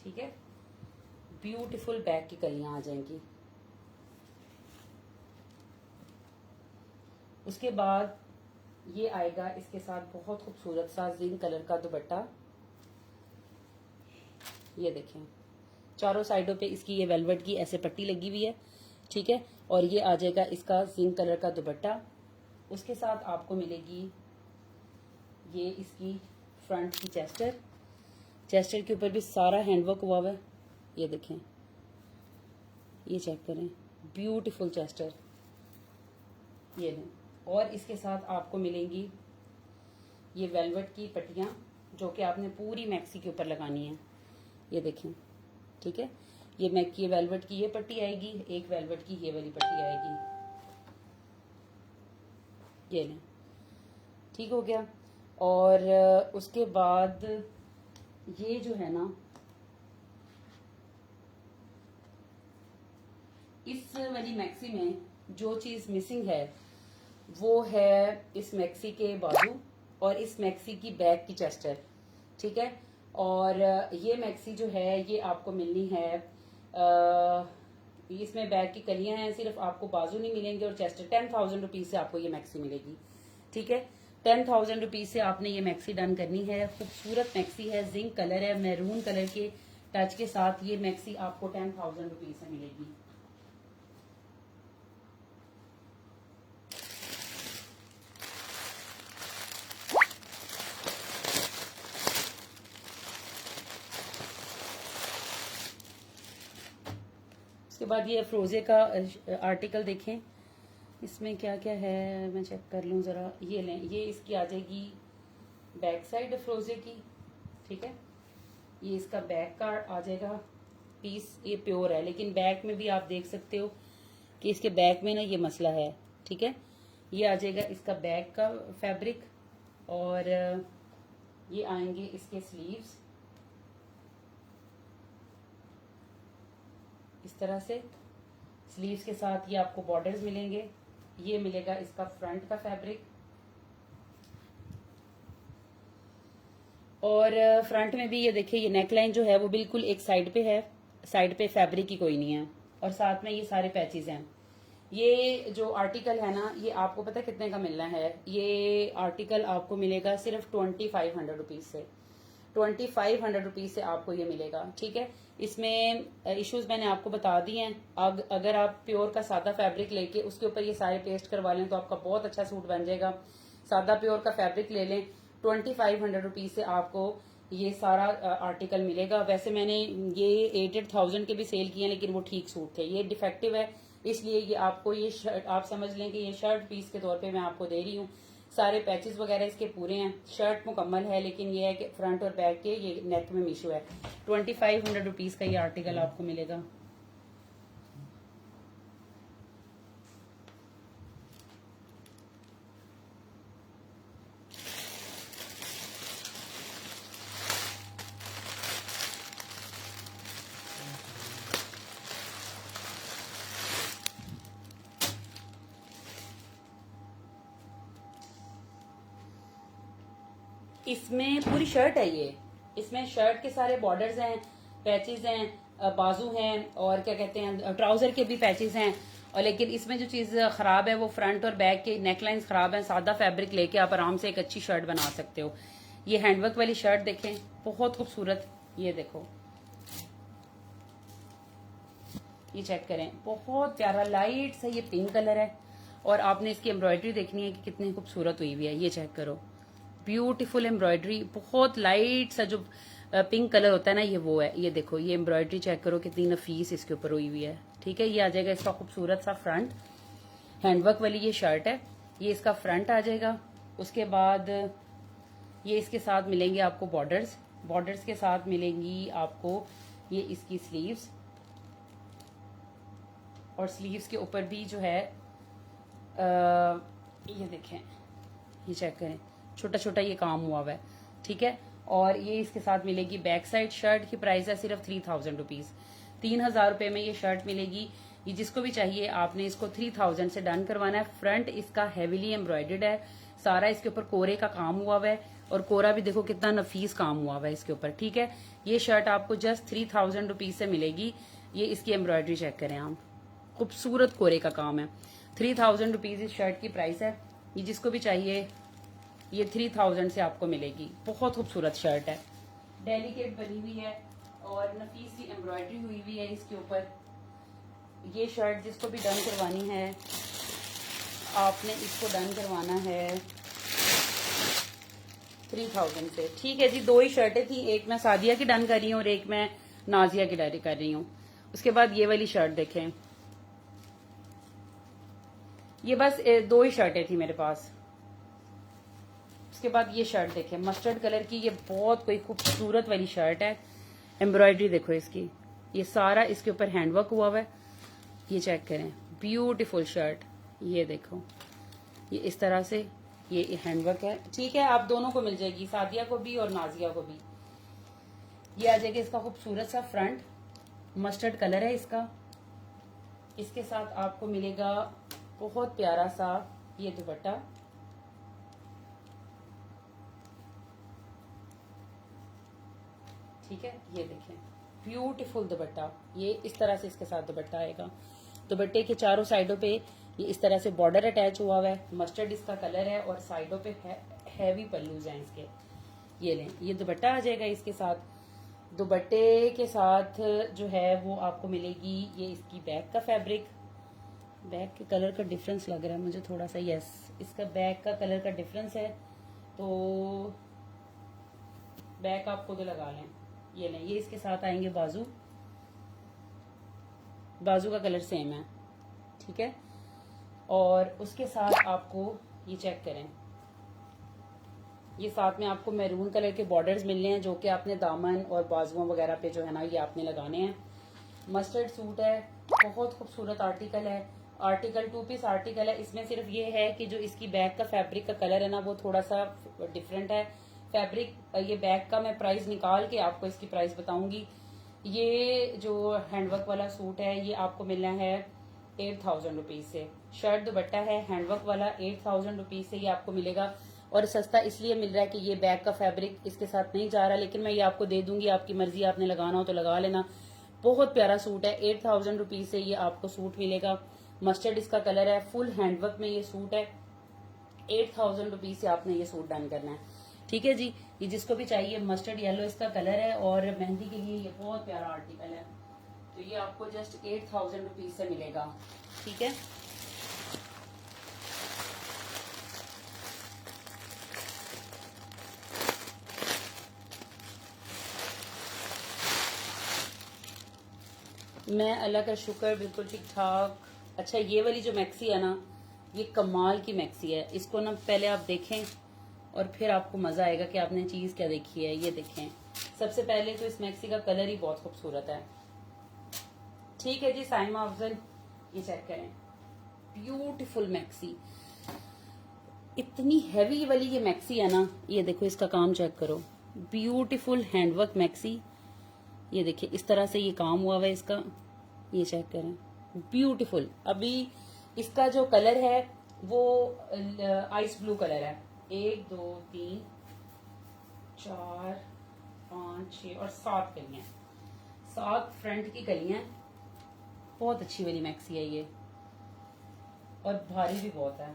ठीक है। ब्यूटीफुल बैक की कलियां आ जाएंगी। उसके बाद ये आएगा इसके साथ बहुत खूबसूरत सा जिंक कलर का दुपट्टा। ये देखें, चारों साइडों पे इसकी ये वेलवेट की ऐसे पट्टी लगी हुई है, ठीक है। और ये आ जाएगा इसका जिंक कलर का दुपट्टा। उसके साथ आपको मिलेगी ये इसकी फ्रंट की चेस्टर। चेस्टर के ऊपर भी सारा हैंडवर्क हुआ हुआ है। ये देखें, ये चेक करें, ब्यूटीफुल चेस्टर। ये लें। और इसके साथ आपको मिलेंगी ये वेलवेट की पट्टियां, जो कि आपने पूरी मैक्सी के ऊपर लगानी है। ये देखें, ठीक है। ये मैक्सी वेलवेट की ये पट्टी आएगी, एक वेलवेट की ये वाली पट्टी आएगी। ये लें, ठीक हो गया। और उसके बाद ये जो है ना, इस वाली मैक्सी में जो चीज मिसिंग है वो है इस मैक्सी के बाजू और इस मैक्सी की बैक की चेस्टर, ठीक है। और ये मैक्सी जो है ये आपको मिलनी है, इसमें बैक की कलियां हैं, सिर्फ आपको बाजू नहीं मिलेंगे और चेस्टर। 10,000 रुपीज से आपको ये मैक्सी मिलेगी, ठीक है। 10,000 रुपीज से आपने ये मैक्सी डन करनी है। खूबसूरत मैक्सी है, जिंक कलर है, मैरून कलर के टच के साथ ये मैक्सी आपको 10,000 रुपीज से मिलेगी। उसके बाद ये अफरोजे का आर्टिकल देखें, इसमें क्या क्या है मैं चेक कर लूँ ज़रा। ये लें, ये इसकी आ जाएगी बैक साइड अफरोजे की, ठीक है। ये इसका बैक का आ जाएगा पीस। ये प्योर है, लेकिन बैक में भी आप देख सकते हो कि इसके बैक में ना ये मसला है, ठीक है। ये आ जाएगा इसका बैक का फैब्रिक। और ये आएंगे इसके स्लीव्स इस तरह से। स्लीव्स के साथ ये आपको बॉर्डर्स मिलेंगे। ये मिलेगा इसका फ्रंट का फैब्रिक। और फ्रंट में भी ये देखिए, ये नेकलाइन जो है वो बिल्कुल एक साइड पे है, साइड पे फैब्रिक की कोई नहीं है। और साथ में ये सारे पैचेस हैं। ये जो आर्टिकल है ना, ये आपको पता है कितने का मिलना है? ये आर्टिकल आपको मिलेगा सिर्फ 2500 रुपीज से। 2500 रुपीज से आपको ये मिलेगा, ठीक है। इसमें इश्यूज मैंने आपको बता दिए हैं। अगर आप प्योर का सादा फैब्रिक लेके उसके ऊपर ये सारे पेस्ट करवा लें तो आपका बहुत अच्छा सूट बन जाएगा। सादा प्योर का फैब्रिक ले लें, 2500 रुपीज से आपको ये सारा आर्टिकल मिलेगा। वैसे मैंने ये 88,000 के भी सेल किए हैं, लेकिन वो ठीक सूट थे। ये डिफेक्टिव है, इसलिए ये आपको ये शर्ट आप समझ लें कि ये शर्ट पीस के तौर पे मैं आपको दे रही हूँ। सारे पैचेस वगैरह इसके पूरे हैं, शर्ट मुकम्मल है, लेकिन ये है कि फ्रंट और बैक के ये नेक में इशू है। 2500 रुपीज का ये आर्टिकल आपको मिलेगा। इसमें पूरी शर्ट है ये। इसमें शर्ट के सारे बॉर्डर्स हैं, पैचेस हैं, बाजू हैं, और क्या कहते हैं ट्राउजर के भी पैचेस हैं। और लेकिन इसमें जो चीज खराब है वो फ्रंट और बैक के नेकलाइंस खराब हैं। सादा फैब्रिक लेके आप आराम से एक अच्छी शर्ट बना सकते हो। ये हैंडवर्क वाली शर्ट देखें, बहुत खूबसूरत। ये देखो, ये चेक करें, बहुत प्यारा लाइट सा ये पिंक कलर है और आपने इसकी एम्ब्रॉयडरी देखनी है कि कितनी खूबसूरत हुई हुई है। ये चेक करो, ब्यूटीफुल एम्ब्रॉयडरी, बहुत लाइट सा जो पिंक कलर होता है ना, ये वो है। ये देखो, ये एम्ब्रॉयडरी चेक करो कितनी नफीस इसके ऊपर हुई हुई है। ठीक है, ये आ जाएगा इसका खूबसूरत सा फ्रंट, हैंडवर्क वाली ये शर्ट है, ये इसका फ्रंट आ जाएगा। उसके बाद ये इसके साथ मिलेंगे आपको बॉर्डर्स, बॉर्डर्स के साथ मिलेंगी आपको ये इसकी स्लीव्स, और स्लीव्स के ऊपर भी जो है ये देखें, ये चेक करें, छोटा छोटा ये काम हुआ हुआ है। ठीक है, और ये इसके साथ मिलेगी बैक साइड। शर्ट की प्राइस है सिर्फ 3000 रुपीज, 3000 रुपये में ये शर्ट मिलेगी। ये जिसको भी चाहिए आपने इसको 3000 से डन करवाना है। फ्रंट इसका हेवीली एम्ब्रॉयडर्ड है, सारा इसके ऊपर कोरे का काम हुआ हुआ है, और कोरा भी देखो कितना नफीस काम हुआ हुआ है इसके ऊपर। ठीक है, ये शर्ट आपको जस्ट 3000 रुपीज से मिलेगी। ये इसकी एम्ब्रॉयडरी चेक करें आप, खूबसूरत कोरे का काम है। 3000 रुपीज इस शर्ट की प्राइस है। ये जिसको भी चाहिए ये 3000 से आपको मिलेगी। बहुत खूबसूरत शर्ट है, डेलिकेट बनी हुई है और नफीस सी एम्ब्रॉयडरी हुई हुई है इसके ऊपर। ये शर्ट जिसको भी डन करवानी है आपने इसको डन करवाना है 3000 से। ठीक है जी, दो ही शर्टें थी, एक मैं सादिया की डन कर रही हूँ और एक मैं नाजिया की डन कर रही हूँ। उसके बाद ये वाली शर्ट देखें, ये बस दो ही शर्टें थी मेरे पास। उसके बाद ये शर्ट देखें, मस्टर्ड कलर की, ये बहुत कोई खूबसूरत वाली शर्ट है। एम्ब्रॉयडरी देखो इसकी, ये सारा इसके ऊपर हैंडवर्क हुआ हुआ है। ये चेक करें, ब्यूटीफुल शर्ट। ये देखो, ये इस तरह से ये हैंडवर्क है। ठीक है, आप दोनों को मिल जाएगी, सादिया को भी और नाजिया को भी। ये आ जाएगा इसका खूबसूरत सा फ्रंट, मस्टर्ड कलर है इसका। इसके साथ आपको मिलेगा बहुत प्यारा सा ये दुपट्टा। ठीक है, ये देखें, ब्यूटीफुल दुपट्टा। ये इस तरह से इसके साथ दुपट्टा आएगा। दुपट्टे के चारों साइडों पे ये इस तरह से बॉर्डर अटैच हुआ हुआ है, मस्टर्ड इसका कलर है, और साइडों पे हैवी पल्लूज हैं इसके। ये लें, ये दुपट्टा आ जाएगा इसके साथ। दुपट्टे के साथ जो है वो आपको मिलेगी ये इसकी बैक का फैब्रिक। बैक के कलर का डिफरेंस लग रहा है मुझे थोड़ा सा, यस, इसका बैक का कलर का डिफरेंस है, तो बैक आप खुद लगा लें। ये लें, ये इसके साथ आएंगे बाजू, बाजू का कलर सेम है। ठीक है, और उसके साथ आपको ये चेक करें, ये साथ में आपको मैरून कलर के बॉर्डर्स मिलने हैं, जो कि आपने दामन और बाजुओं वगैरह पे जो है ना ये आपने लगाने हैं। मस्टर्ड सूट है, बहुत खूबसूरत आर्टिकल है, आर्टिकल 2 पीस आर्टिकल है। इसमें सिर्फ ये है कि जो इसकी बैक का फैब्रिक का कलर है ना वो थोड़ा सा डिफरेंट है। फैब्रिक ये बैक का मैं प्राइस निकाल के आपको इसकी प्राइस बताऊंगी। ये जो हैंडवर्क वाला सूट है ये आपको मिलना है 8000 रुपीज से। शर्ट दुपट्टा है हैंडवर्क वाला, 8000 रुपीज से ये आपको मिलेगा। और सस्ता इसलिए मिल रहा है कि ये बैक का फैब्रिक इसके साथ नहीं जा रहा, लेकिन मैं ये आपको दे दूंगी, आपकी मर्जी, आपने लगाना हो तो लगा लेना। बहुत प्यारा सूट है, 8000 रुपीज से ये आपको सूट मिलेगा। मस्टर्ड इसका कलर है, फुल हैंडवर्क में ये सूट है। 8000 रुपीज से आपने ये सूट डन करना है। ठीक है जी, ये जिसको भी चाहिए, मस्टर्ड येलो इसका कलर है और मेहंदी के लिए ये बहुत प्यारा आर्टिकल है, तो ये आपको जस्ट 8000 रुपीज से मिलेगा। ठीक है, मैं अल्लाह का शुक्र बिल्कुल ठीक ठाक। अच्छा, ये वाली जो मैक्सी है ना, ये कमाल की मैक्सी है। इसको ना पहले आप देखें और फिर आपको मजा आएगा कि आपने चीज क्या देखी है। ये देखें, सबसे पहले तो इस मैक्सी का कलर ही बहुत खूबसूरत है। ठीक है जी साइमा अफजल, ये चेक करें, ब्यूटीफुल मैक्सी, इतनी हैवी वाली ये मैक्सी है ना। ये देखो इसका काम चेक करो, ब्यूटीफुल हैंडवर्क मैक्सी। ये देखिए इस तरह से ये काम हुआ हुआ है इसका, ये चेक करें, ब्यूटीफुल। अभी इसका जो कलर है वो आइस ब्लू कलर है। 1 2 3 4 5 6 और 7 कलियां, 7 फ्रंट की कलियां। बहुत अच्छी वाली मैक्सी है ये, और भारी भी बहुत है।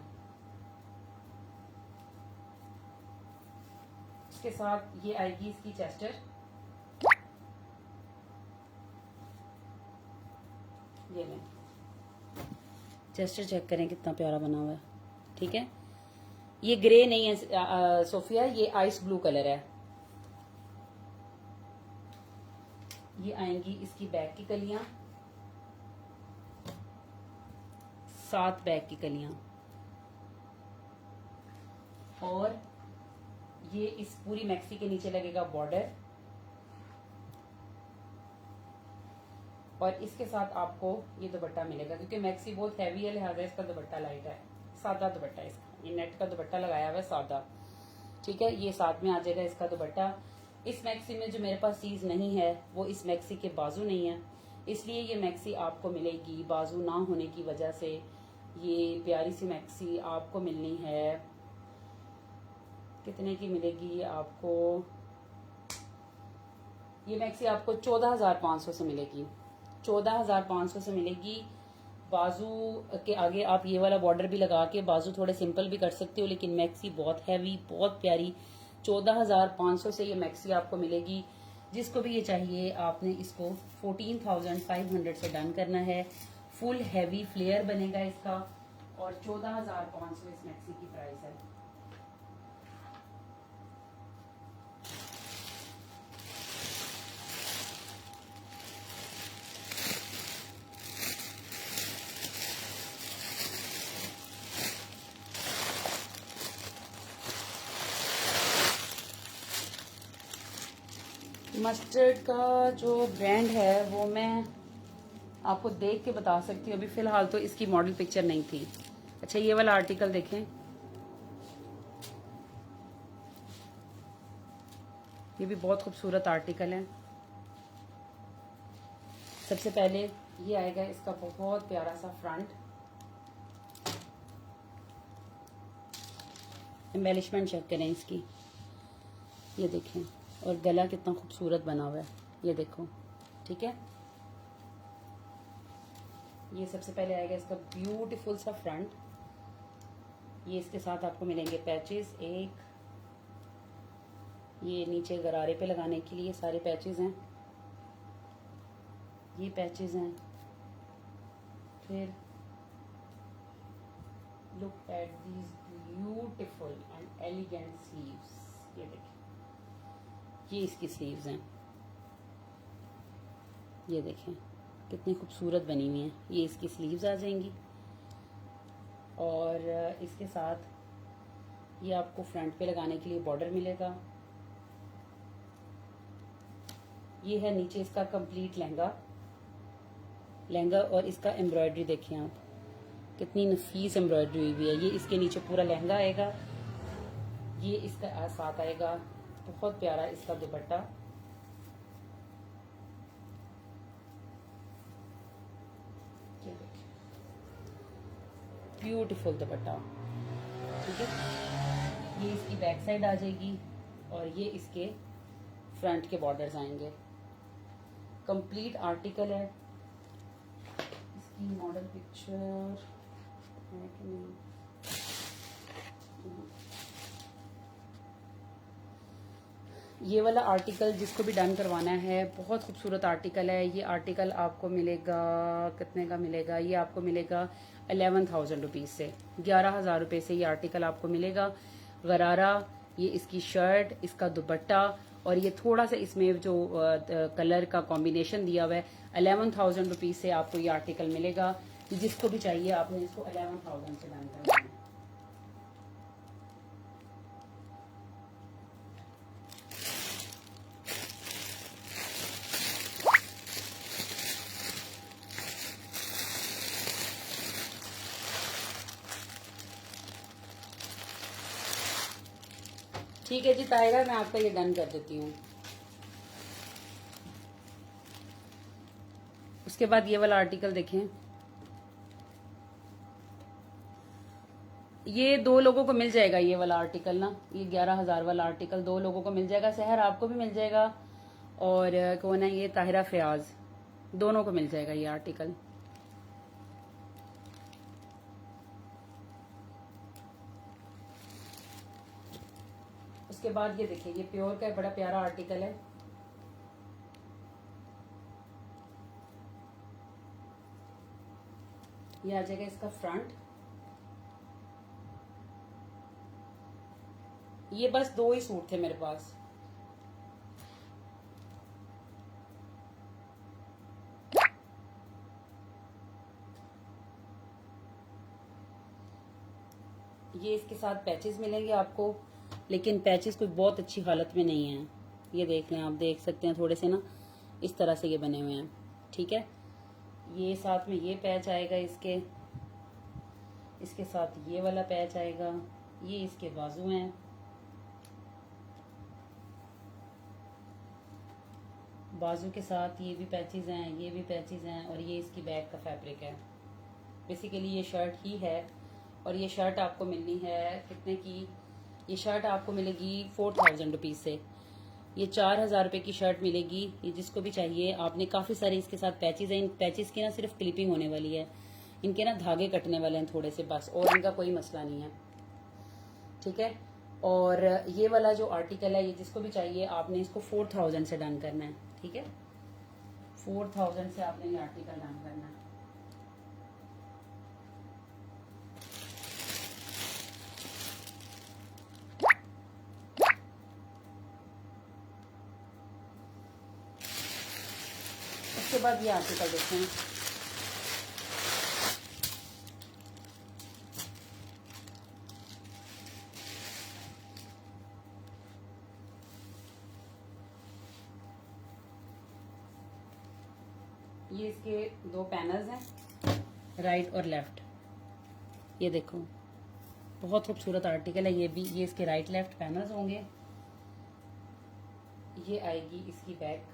इसके साथ ये आएगी इसकी चेस्टर, ये लें, चेस्टर चेक करें कितना प्यारा बना हुआ है। ठीक है, ये ग्रे नहीं है सोफिया, ये आइस ब्लू कलर है। ये आएंगी इसकी बैक की कलियां, 7 बैक की कलियां, और ये इस पूरी मैक्सी के नीचे लगेगा बॉर्डर, और इसके साथ आपको ये दुपट्टा मिलेगा, क्योंकि मैक्सी बहुत हैवी है लिहाजा इसका दुपट्टा लाइट है, सादा दुपट्टा इसका, ये नेट का दुपट्टा लगाया हुआ है सादा। ठीक है, ये साथ में आ जाएगा इसका दुपट्टा। इस मैक्सी में जो मेरे पास चीज नहीं है वो इस मैक्सी के बाजू नहीं है, इसलिए ये मैक्सी आपको मिलेगी बाजू ना होने की वजह से। ये प्यारी सी मैक्सी आपको मिलनी है, कितने की मिलेगी आपको? ये मैक्सी आपको 14,500 से मिलेगी, 14,500 से मिलेगी। बाजू के आगे आप ये वाला बॉर्डर भी लगा के बाजू थोड़े सिंपल भी कर सकते हो, लेकिन मैक्सी बहुत हैवी, बहुत प्यारी, 14,500 से ये मैक्सी आपको मिलेगी। जिसको भी ये चाहिए आपने इसको 14,500 से डन करना है। फुल हैवी फ्लेयर बनेगा इसका, और 14,500 इस मैक्सी की प्राइस है। मस्टर्ड का जो ब्रांड है वो मैं आपको देख के बता सकती हूँ, अभी फिलहाल तो इसकी मॉडल पिक्चर नहीं थी। अच्छा, ये वाला आर्टिकल देखें, ये भी बहुत खूबसूरत आर्टिकल है। सबसे पहले ये आएगा इसका बहुत प्यारा सा फ्रंट, एम्बेलिशमेंट चेक करें इसकी, ये देखें, और गला कितना खूबसूरत बना हुआ है, ये देखो। ठीक है, ये सबसे पहले आएगा इसका ब्यूटीफुल सा फ्रंट। ये इसके साथ आपको मिलेंगे पैचेस, एक ये नीचे गरारे पे लगाने के लिए सारे पैचेस हैं, ये पैचेस हैं। फिर look at these beautiful and elegant sleeves, ये देखिए, ये इसकी स्लीव्स हैं, ये देखें कितनी खूबसूरत बनी हुई हैं। ये इसकी स्लीव्स आ जाएंगी, और इसके साथ ये आपको फ्रंट पे लगाने के लिए बॉर्डर मिलेगा। ये है नीचे इसका कंप्लीट लहंगा, और इसका एम्ब्रॉयडरी देखिए आप, कितनी नफीस एम्ब्रॉयडरी हुई हुई है। ये इसके नीचे पूरा लहंगा आएगा, ये इसका साथ आएगा बहुत प्यारा इसका दुपट्टा, ब्यूटीफुल दुपट्टा। ठीक है, ये इसकी बैक साइड आ जाएगी, और ये इसके फ्रंट के बॉर्डर्स आएंगे। कंप्लीट आर्टिकल है, इसकी मॉडल पिक्चर है कि नहीं? ये वाला आर्टिकल जिसको भी डन करवाना है, बहुत खूबसूरत आर्टिकल है। ये आर्टिकल आपको मिलेगा, कितने का मिलेगा? ये आपको मिलेगा 11,000 रुपीज़ से, 11,000 रुपये से ये आर्टिकल आपको मिलेगा। गरारा, ये इसकी शर्ट, इसका दुपट्टा, और ये थोड़ा सा इसमें जो कलर का कॉम्बिनेशन दिया हुआ है, 11,000 रुपीज़ से आपको ये आर्टिकल मिलेगा। जिसको भी चाहिए आपने इसको 11,000 से डन करना है। ठीक है जी तायरा, मैं आपका ये डन कर देती हूँ। उसके बाद ये वाला आर्टिकल देखें, ये 2 लोगों को मिल जाएगा ये वाला आर्टिकल ना, ये 11,000 वाला आर्टिकल 2 लोगों को मिल जाएगा। सहर आपको भी मिल जाएगा, और कौन है ये, ताहिरा फयाज, दोनों को मिल जाएगा ये आर्टिकल। उसके बाद ये देखिए, ये प्योर का बड़ा प्यारा आर्टिकल है। ये आ जाएगा इसका फ्रंट। ये बस 2 ही सूट थे मेरे पास। ये इसके साथ पैचेस मिलेंगे आपको, लेकिन पैचेस कोई बहुत अच्छी हालत में नहीं है। ये देख लें, आप देख सकते हैं थोड़े से ना इस तरह से ये बने हुए हैं। ठीक है, ये साथ में ये पैच आएगा इसके साथ ये वाला पैच आएगा। ये इसके बाजू हैं, बाजू के साथ ये भी पैचेस हैं, ये भी पैचेस हैं, और ये इसकी बैक का फैब्रिक है। बेसिकली ये शर्ट ही है, और ये शर्ट आपको मिलनी है कितने की? ये शर्ट आपको मिलेगी 4000 रुपीज़ से। ये 4000 रुपये की शर्ट मिलेगी। ये जिसको भी चाहिए, आपने काफ़ी सारे इसके साथ पैचेस हैं। इन पैचेस की ना सिर्फ क्लिपिंग होने वाली है, इनके ना धागे कटने वाले हैं थोड़े से बस, और इनका कोई मसला नहीं है। ठीक है, और ये वाला जो आर्टिकल है, ये जिसको भी चाहिए, आपने इसको 4000 से डन करना है। ठीक है, 4000 से आपने ये आर्टिकल डन करना है। उसके बाद ये आर्टिकल देखें, ये इसके 2 पैनल्स हैं, राइट और लेफ्ट। ये देखो, बहुत खूबसूरत आर्टिकल है ये भी। ये इसके राइट लेफ्ट पैनल्स होंगे। ये आएगी इसकी बैक।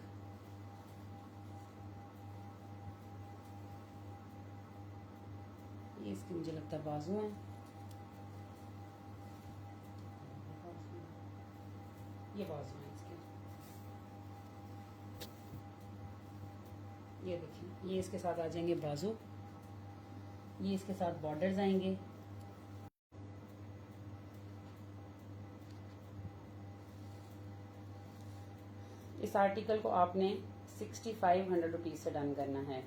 ये इसके मुझे लगता है बाजू हैं। ये बाजू हैं इसके। ये देखिए, ये इसके साथ आ जाएंगे बाजू। ये इसके साथ बॉर्डर्स आएंगे। इस आर्टिकल को आपने 6500 रुपीज से डन करना है।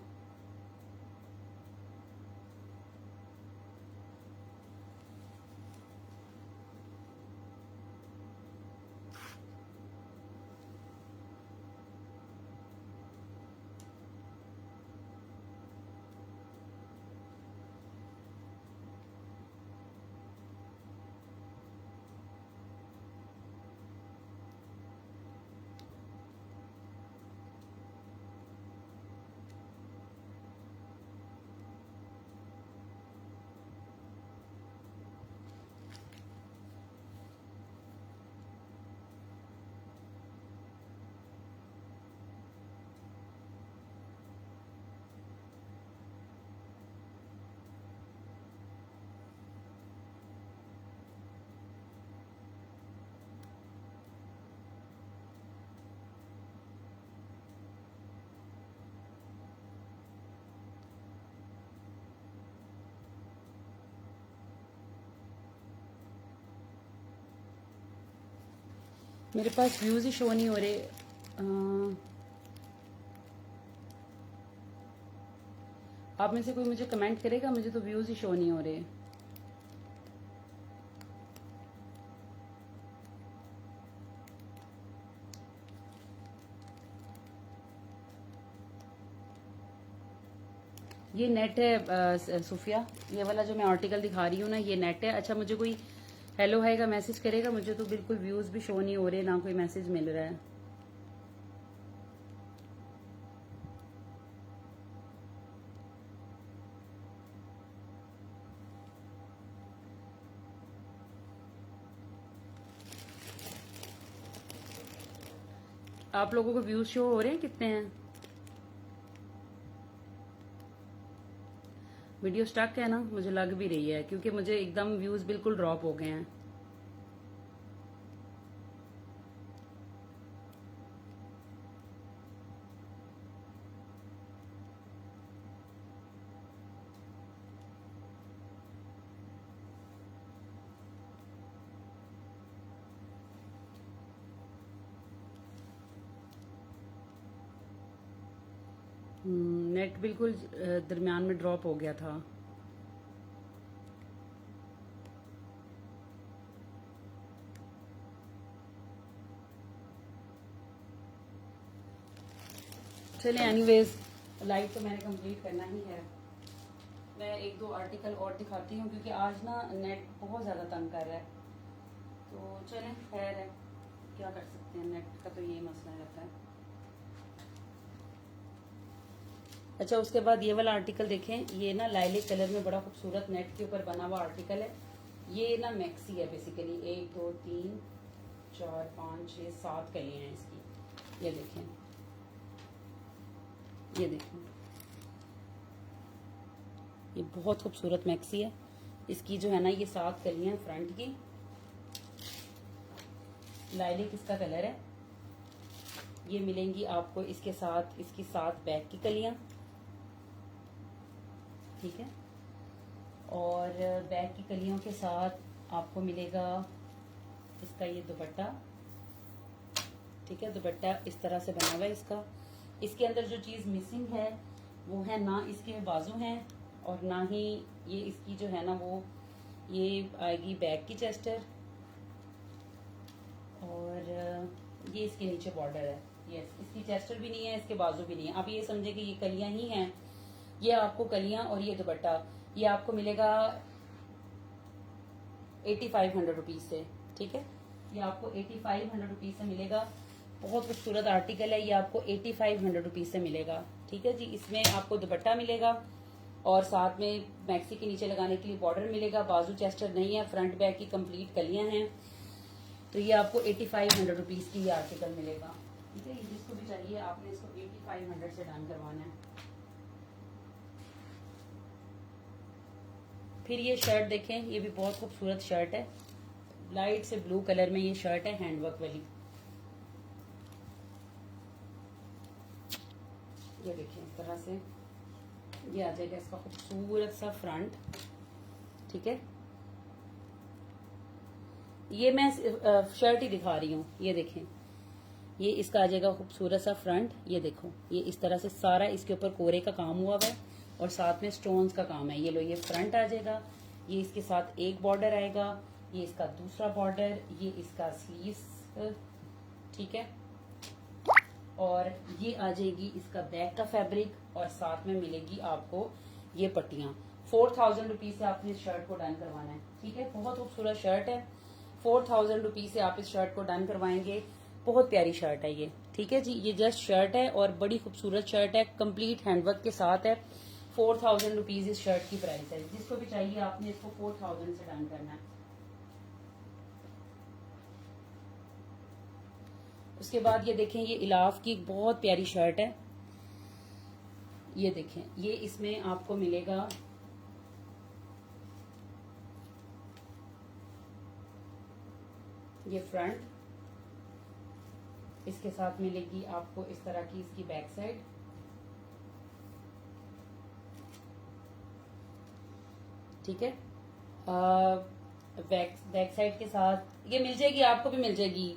मेरे पास व्यूज ही शो नहीं हो रहे। आप में से कोई मुझे कमेंट करेगा? मुझे तो व्यूज ही शो नहीं हो रहे। ये नेट है सुफिया, ये वाला जो मैं आर्टिकल दिखा रही हूँ ना, ये नेट है। अच्छा, मुझे कोई हेलो है का मैसेज करेगा? मुझे तो बिल्कुल व्यूज भी शो नहीं हो रहे, ना कोई मैसेज मिल रहा है। आप लोगों को व्यूज शो हो रहे हैं? कितने हैं? वीडियो स्टक है ना, मुझे लग भी रही है, क्योंकि मुझे एकदम व्यूज बिल्कुल ड्रॉप हो गए हैं। नेट बिल्कुल दरमियान में ड्रॉप हो गया था। चलिए एनीवेज, लाइव तो मैंने कंप्लीट करना ही है। मैं एक दो आर्टिकल और दिखाती हूँ क्योंकि आज ना नेट बहुत ज़्यादा तंग कर रहा है। तो चलें, खैर है, क्या कर सकते हैं, नेट का तो यही मसला रहता है। अच्छा, उसके बाद ये वाला आर्टिकल देखें। ये ना लाइलिक कलर में बड़ा खूबसूरत नेट के ऊपर बना हुआ आर्टिकल है। ये ना मैक्सी है बेसिकली। 1 2 3 4 5 6 7 कलियां हैं इसकी। ये देखें, ये देखें, ये बहुत खूबसूरत मैक्सी है। इसकी जो है ना ये 7 कलियां फ्रंट की। लाइलिक इसका कलर है। ये मिलेंगी आपको इसके साथ इसकी 7 बैक की कलियां, ठीक है। और बैक की कलियों के साथ आपको मिलेगा इसका ये दुपट्टा, ठीक है। दुपट्टा इस तरह से बना हुआ है इसका। इसके अंदर जो चीज मिसिंग है वो है ना इसके बाजू हैं और ना ही ये इसकी जो है ना वो ये आएगी बैक की चेस्टर, और ये इसके नीचे बॉर्डर है। यस, इसकी चेस्टर भी नहीं है, इसके बाजू भी नहीं है। आप ये समझे कि ये कलियां ही हैं। ये आपको कलियां और ये दुपट्टा ये आपको मिलेगा 8500 रुपीज से, ठीक है। ये आपको 8500 रुपीज से मिलेगा। बहुत खूबसूरत आर्टिकल है। ये आपको 8500 रुपीज से मिलेगा, ठीक है जी। इसमें आपको दुपट्टा मिलेगा और साथ में मैक्सी के नीचे लगाने के लिए बॉर्डर मिलेगा। बाजू चेस्टर नहीं है, फ्रंट बैक की कंप्लीट कलियां हैं। तो ये आपको 8500 रुपीज की ये आर्टिकल मिलेगा, ठीक है। जिसको भी चाहिए आपने इसको 8500 से डन करवाना है। फिर ये शर्ट देखें, ये भी बहुत खूबसूरत शर्ट है। लाइट से ब्लू कलर में ये शर्ट है, हैंडवर्क वाली। ये देखें, इस तरह से ये आ जाएगा इसका खूबसूरत सा फ्रंट, ठीक है। ये मैं शर्ट ही दिखा रही हूँ। ये देखें, ये इसका आ जाएगा खूबसूरत सा फ्रंट। ये देखो, ये इस तरह से सारा इसके ऊपर कोरे का काम हुआ है और साथ में स्टोन्स का काम है। ये लो, ये फ्रंट आ जाएगा। ये इसके साथ एक बॉर्डर आएगा, ये इसका दूसरा बॉर्डर, ये इसका स्लीव्स, ठीक है। और ये आ जाएगी इसका बैक का फैब्रिक और साथ में मिलेगी आपको ये पट्टियां। 4000 रुपीज से आपने इस शर्ट को डन करवाना है, ठीक है। बहुत खूबसूरत शर्ट है। 4000 रुपीज से आप इस शर्ट को डन करवाएंगे। बहुत प्यारी शर्ट है ये, ठीक है जी। ये जस्ट शर्ट है और बड़ी खूबसूरत शर्ट है, कंप्लीट हैंडवर्क के साथ है। 4000 रुपीज इस शर्ट की प्राइस है। जिसको भी चाहिए आपने इसको 4000 से डन करना है। उसके बाद ये देखें, ये इलाफ की बहुत प्यारी शर्ट है। ये देखें, ये इसमें आपको मिलेगा ये फ्रंट, इसके साथ मिलेगी आपको इस तरह की इसकी बैक साइड, ठीक है। बैक साइड के साथ ये मिल जाएगी, आपको भी मिल जाएगी।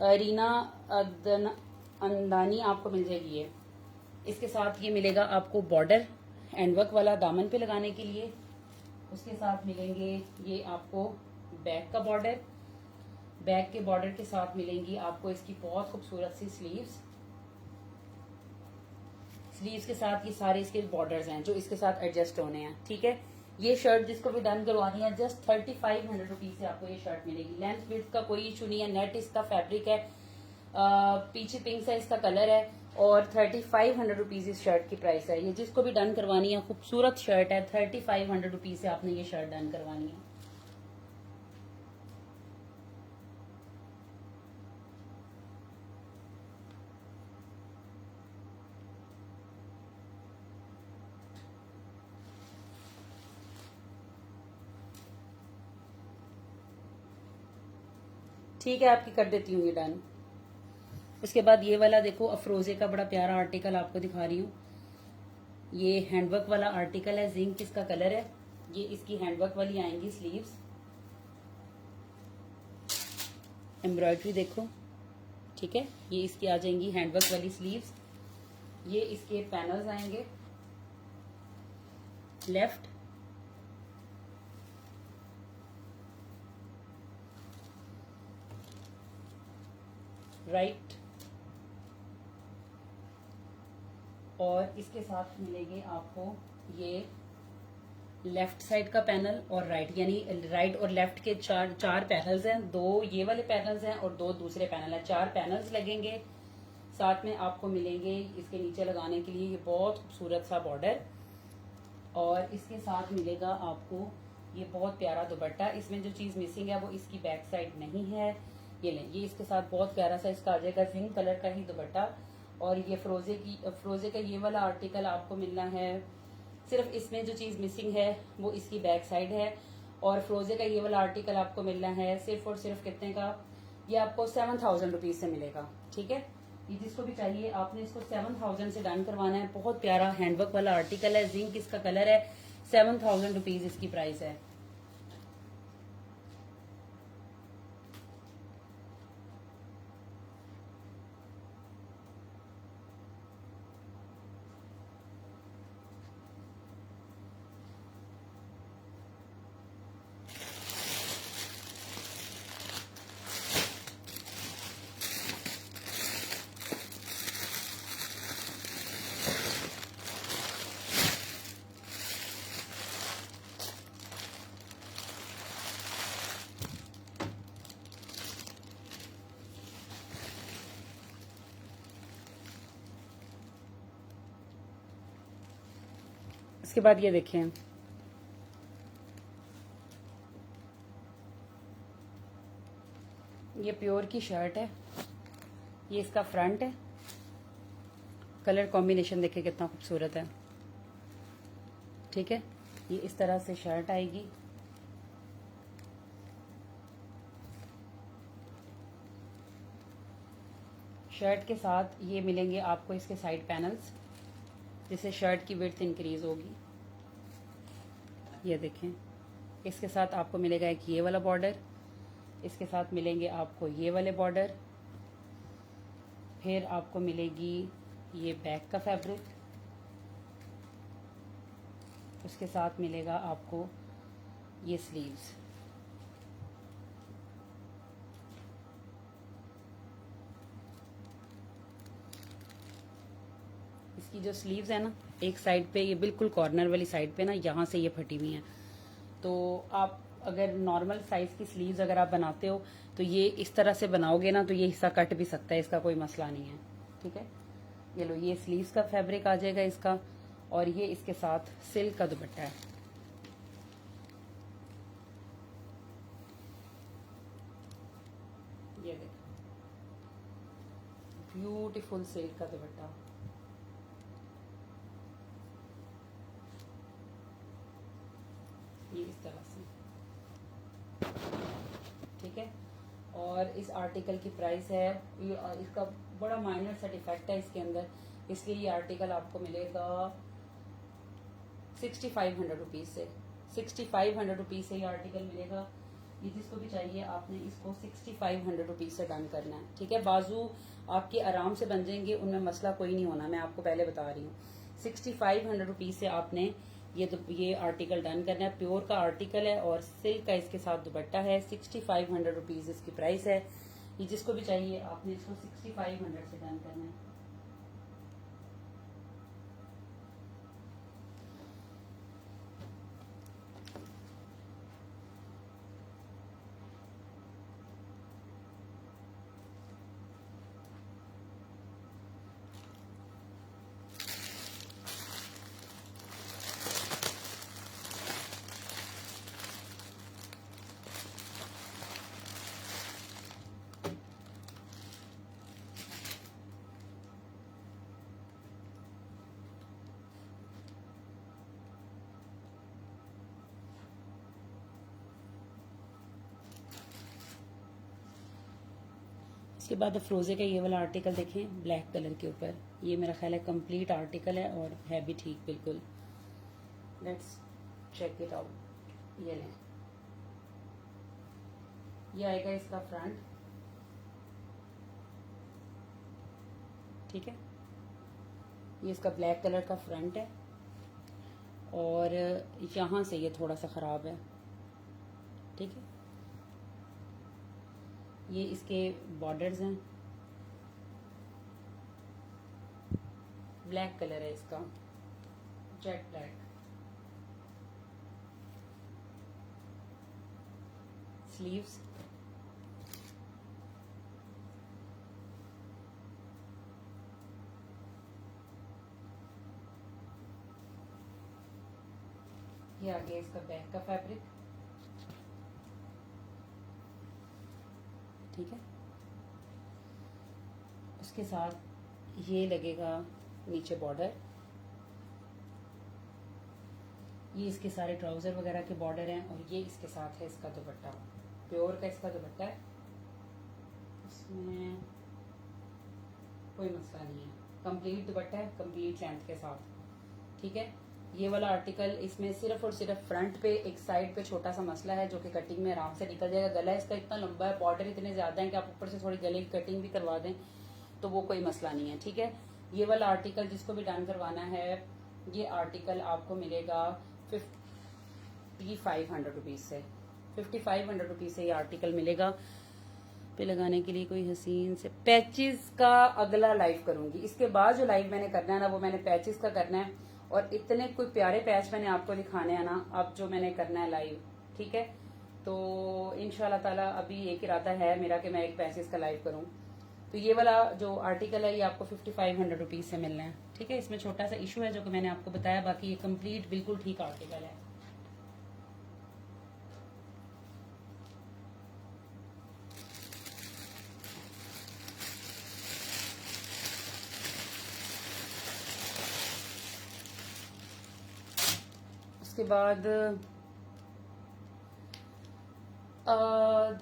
रीना अंदानी आपको मिल जाएगी ये। इसके साथ ये मिलेगा आपको बॉर्डर हैंडवर्क वाला दामन पे लगाने के लिए। उसके साथ मिलेंगे ये आपको बैक का बॉर्डर। बैक के बॉर्डर के साथ मिलेंगी आपको इसकी बहुत खूबसूरत सी स्लीव्स। स्लीव्स के साथ ये सारे इसके बॉर्डर्स हैं जो इसके साथ एडजस्ट होने हैं, ठीक है। ये शर्ट जिसको भी डन करवानी है जस्ट 3500 रुपीज से आपको ये शर्ट मिलेगी। लेंथ विड्थ का कोई इशू नहीं है। नेट इसका फैब्रिक है, पीछे पिंक सा इसका कलर है और 3500 रुपीज इस शर्ट की प्राइस है। ये जिसको भी डन करवानी है, खूबसूरत शर्ट है। 3500 रुपीज से आपने ये शर्ट डन करवानी है। ठीक है, आपकी कर देती हूँ ये डन। उसके बाद ये वाला देखो, अफरोजे का बड़ा प्यारा आर्टिकल आपको दिखा रही हूँ। ये हैंडवर्क वाला आर्टिकल है, जिंक इसका कलर है। ये इसकी हैंडवर्क वाली आएंगी स्लीव्स। एम्ब्रॉयडरी देखो, ठीक है। ये इसकी आ जाएंगी हैंडवर्क वाली स्लीव्स। ये इसके पैनल्स आएंगे, लेफ्ट, राइट, और इसके साथ मिलेंगे आपको ये लेफ्ट साइड का पैनल और राइट, यानी राइट और लेफ्ट के चार चार पैनल्स हैं, दो ये वाले पैनल्स हैं और दो दूसरे पैनल हैं, चार पैनल्स लगेंगे। साथ में आपको मिलेंगे इसके नीचे लगाने के लिए ये बहुत खूबसूरत सा बॉर्डर, और इसके साथ मिलेगा आपको ये बहुत प्यारा दुपट्टा। इसमें जो चीज मिसिंग है वो इसकी बैक साइड नहीं है। ये लें, ये इसके साथ बहुत प्यारा सा इसका आ जाएगा जिंक कलर का ही दुपट्टा। और ये फ्रोजे का ये वाला आर्टिकल आपको मिलना है। सिर्फ इसमें जो चीज मिसिंग है वो इसकी बैक साइड है। और फ्रोजे का ये वाला आर्टिकल आपको मिलना है सिर्फ और सिर्फ कितने का, ये आपको 7000 रुपीज से मिलेगा। ठीक है, ये जिसको भी चाहिए आपने इसको 7000 से डन करवाना है। बहुत प्यारा हैंडवर्क वाला आर्टिकल है, जिंक इसका कलर है, 7000 रुपीज इसकी प्राइस है। इसके बाद ये देखें, ये प्योर की शर्ट है, ये इसका फ्रंट है। कलर कॉम्बिनेशन देखिए कितना खूबसूरत है। ठीक है, ये इस तरह से शर्ट आएगी। शर्ट के साथ ये मिलेंगे आपको इसके साइड पैनल्स, जिससे शर्ट की विड्थ इंक्रीज होगी। ये देखें, इसके साथ आपको मिलेगा एक ये वाला बॉर्डर, इसके साथ मिलेंगे आपको ये वाले बॉर्डर, फिर आपको मिलेगी ये बैक का फैब्रिक, उसके साथ मिलेगा आपको ये स्लीव्स। इसकी जो स्लीव्स है ना, एक साइड पे ये बिल्कुल कॉर्नर वाली साइड पे ना यहाँ से ये फटी हुई हैं। तो आप अगर नॉर्मल साइज की स्लीव्स अगर आप बनाते हो तो ये इस तरह से बनाओगे ना तो ये हिस्सा कट भी सकता है, इसका कोई मसला नहीं है। ठीक है, ये लो, ये स्लीव्स का फैब्रिक आ जाएगा इसका, और ये इसके साथ सिल्क का दुपट्टा है। ये देखो, ब्यूटीफुल सिल्क का दुपट्टा। ये इस तरह से। ठीक है, और इस आर्टिकल की प्राइस है, ये इसका बड़ा माइनर सा डिफेक्ट है इसके अंदर, इसलिए ये आर्टिकल आपको मिलेगा 6500 रुपीज से। 6500 रुपीज से ये आर्टिकल मिलेगा। ये जिसको भी चाहिए आपने इसको 6500 रुपीज से डन करना है। ठीक है, बाजू आपके आराम से बन जाएंगे, उनमें मसला कोई नहीं होना, मैं आपको पहले बता रही हूँ। 6500 रुपीज से आपने ये आर्टिकल डन करना है। प्योर का आर्टिकल है और सिल्क का इसके साथ दुपट्टा है। 6500 रुपीज इसकी प्राइस है। ये जिसको भी चाहिए आपने इसको 6500 से डन करना है। इसके बाद फ्रोजे का ये वाला आर्टिकल देखें ब्लैक कलर के ऊपर, ये मेरा ख्याल है कंप्लीट आर्टिकल है और है भी ठीक बिल्कुल। Let's check it out. ये लें, ये आएगा इसका फ्रंट। ठीक है, ये इसका ब्लैक कलर का फ्रंट है और यहाँ से ये थोड़ा सा ख़राब है। ठीक है, ये इसके बॉर्डर्स हैं, ब्लैक कलर है इसका, जेट ब्लैक। स्लीव्स, ये आ गया इसका बैक का फैब्रिक, ठीक है। उसके साथ ये लगेगा नीचे बॉर्डर, ये इसके सारे ट्राउजर वगैरह के बॉर्डर हैं, और ये इसके साथ है इसका दुपट्टा, प्योर का इसका दुपट्टा है, इसमें कोई मसला नहीं है, कंप्लीट दुपट्टा है कंप्लीट लेंथ के साथ, ठीक है। ये वाला आर्टिकल इसमें सिर्फ और सिर्फ फ्रंट पे एक साइड पे छोटा सा मसला है जो कि कटिंग में आराम से निकल जाएगा। गला इसका इतना लंबा है, बॉर्डर इतने ज्यादा है कि आप ऊपर से थोड़ी गले की कटिंग भी करवा दें तो वो कोई मसला नहीं है, ठीक है। ये वाला आर्टिकल जिसको भी डन करवाना है, ये आर्टिकल आपको मिलेगा 5500 रुपीज से, 5500 रुपीज से ये आर्टिकल मिलेगा। पे लगाने के लिए कोई हसीन से पैचेस का अगला लाइव करूंगी, इसके बाद जो लाइव मैंने करना है ना वो मैंने पैचेस का करना है, और इतने कोई प्यारे पैच मैंने आपको दिखाने हैं ना अब जो मैंने करना है लाइव, ठीक है। तो इंशाल्लाह ताला अभी एक इरादा है मेरा कि मैं एक पैचेस का लाइव करूं। तो ये वाला जो आर्टिकल है ये आपको 5500 रुपीज से मिलना है, ठीक है। इसमें छोटा सा इशू है जो कि मैंने आपको बताया, बाकी ये कंप्लीट बिल्कुल ठीक आर्टिकल है। उसके बाद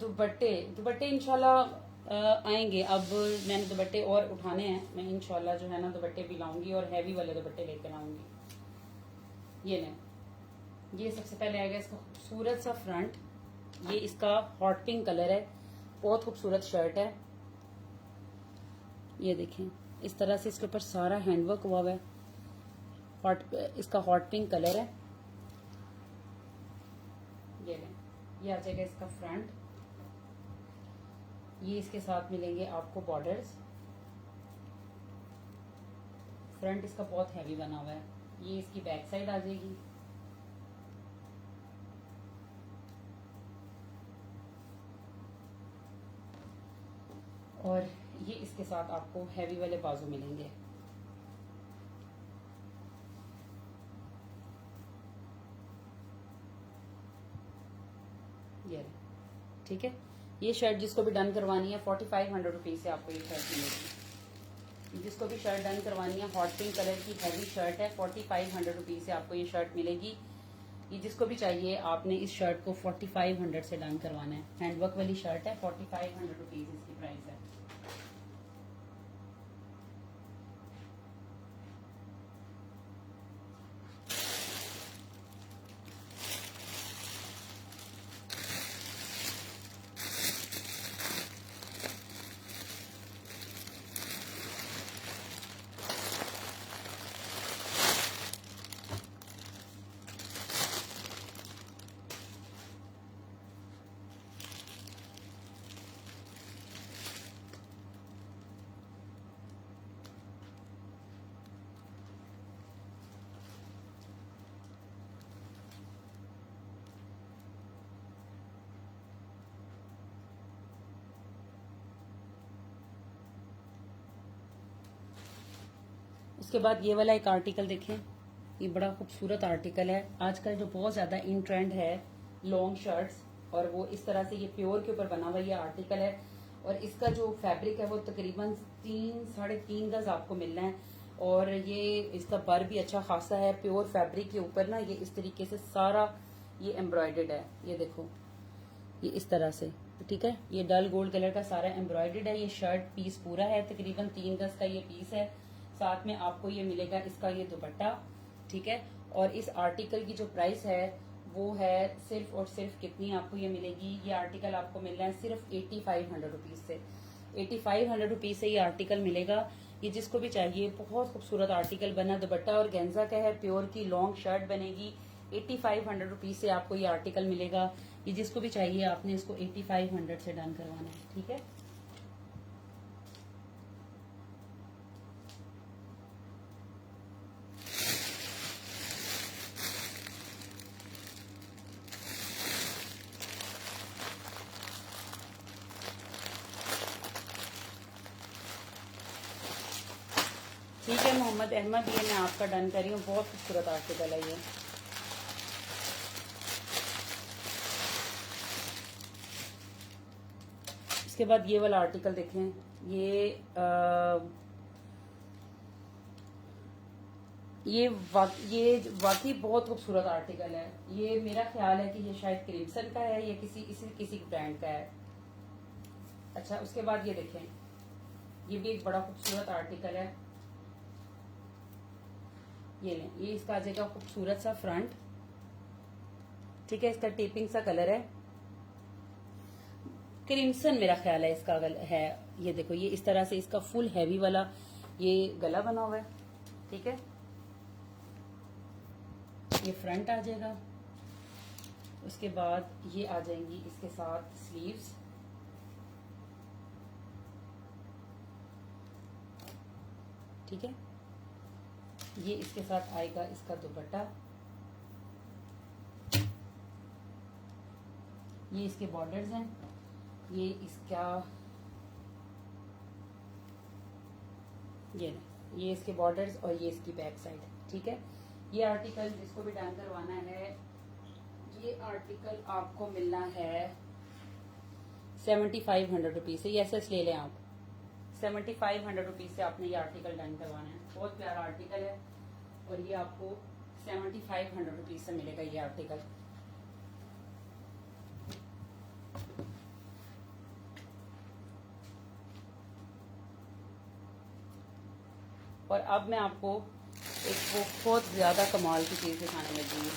दुपट्टे इंशाल्लाह आएंगे। अब मैंने दुपट्टे और उठाने हैं, मैं इंशाल्लाह जो है ना दुपट्टे भी लाऊंगी और हैवी वाले दुपट्टे लेकर आऊंगी। ये लें, ये सबसे पहले आएगा इसका खूबसूरत सा फ्रंट, ये इसका हॉट पिंक कलर है, बहुत खूबसूरत शर्ट है। ये देखें इस तरह से इसके ऊपर सारा हैंडवर्क हुआ हुआ है, इसका हॉट पिंक कलर है। ये लें, ये आ जाएगा इसका फ्रंट, ये इसके साथ मिलेंगे आपको बॉर्डर्स। फ्रंट इसका बहुत हैवी बना हुआ है, ये इसकी बैक साइड आ जाएगी। और ये इसके साथ आपको हैवी वाले बाजू मिलेंगे। ये ठीक है। ये शर्ट जिसको भी डन करवानी है 4500 रुपीज से आपको ये शर्ट मिलेगी। जिसको भी शर्ट डन करवानी है, हॉट पिंक कलर की हैवी शर्ट है, 4500 रुपीज से आपको ये शर्ट मिलेगी। ये जिसको भी चाहिए आपने इस शर्ट को 4500 से डन करवाना है। हैंडवर्क वाली शर्ट है, 4500 रुपीज इसकी प्राइस है। उसके बाद ये वाला एक आर्टिकल देखें, ये बड़ा खूबसूरत आर्टिकल है। आजकल जो बहुत ज्यादा इन ट्रेंड है लॉन्ग शर्ट्स, और वो इस तरह से ये प्योर के ऊपर बना हुआ ये आर्टिकल है। और इसका जो फैब्रिक है वो तकरीबन 3-3.5 गज आपको मिलना है। और ये इसका बर भी अच्छा खासा है। प्योर फैब्रिक के ऊपर ना ये इस तरीके से सारा ये एम्ब्रॉयडर्ड है, ये देखो ये इस तरह से, ठीक है। ये डल गोल्ड कलर का सारा एम्ब्रॉयडर्ड है। ये शर्ट पीस पूरा है, तकरीबन 3 गज का ये पीस है। साथ में आपको ये मिलेगा इसका ये दुपट्टा, ठीक है। और इस आर्टिकल की जो प्राइस है वो है सिर्फ और सिर्फ कितनी आपको ये मिलेगी, ये आर्टिकल आपको मिलना है सिर्फ 8500 रुपीज से। 8500 रुपीज से ये आर्टिकल मिलेगा। ये जिसको भी चाहिए, बहुत खूबसूरत आर्टिकल बना, दुपट्टा और गेंजा का है, प्योर की लॉन्ग शर्ट बनेगी। 8500 रुपीज से आपको ये आर्टिकल मिलेगा। ये जिसको भी चाहिए आपने इसको 8500 से डन करवाना है, ठीक है। ठीक है मोहम्मद अहमद, ये मैं आपका डन कर रही हूँ। बहुत खूबसूरत आर्टिकल है ये। इसके बाद ये वाला आर्टिकल देखें, ये वाकई बहुत खूबसूरत आर्टिकल है। ये मेरा ख्याल है कि ये शायद क्रिम्सन का है या किसी ब्रांड का है। अच्छा, उसके बाद ये देखें, ये भी एक बड़ा खूबसूरत आर्टिकल है। ये लें, ये इसका आ जाएगा खूबसूरत सा फ्रंट। ठीक है, इसका टेपिंग सा कलर है, क्रिम्सन मेरा ख्याल है इसका है। ये देखो, ये इस तरह से इसका फुल हैवी वाला ये गला बना हुआ है। ठीक है, ये फ्रंट आ जाएगा। उसके बाद ये आ जाएंगी इसके साथ स्लीव्स। ठीक है, ये इसके साथ आएगा इसका दुपट्टा। ये इसके बॉर्डर्स हैं, ये इसके बॉर्डर्स और ये इसकी बैक साइड। ठीक है, ये आर्टिकल जिसको भी डन करवाना है, ये आर्टिकल आपको मिलना है 7500 रुपीज से। ये एसएस ले लें आप, 7500 रुपीज से आपने ये आर्टिकल डन करवाना है। बहुत प्यारा आर्टिकल है और ये आपको 7500 रुपीज से मिलेगा ये आर्टिकल। और अब मैं आपको एक बहुत ज्यादा कमाल की चीज दिखाने लगी हूँ।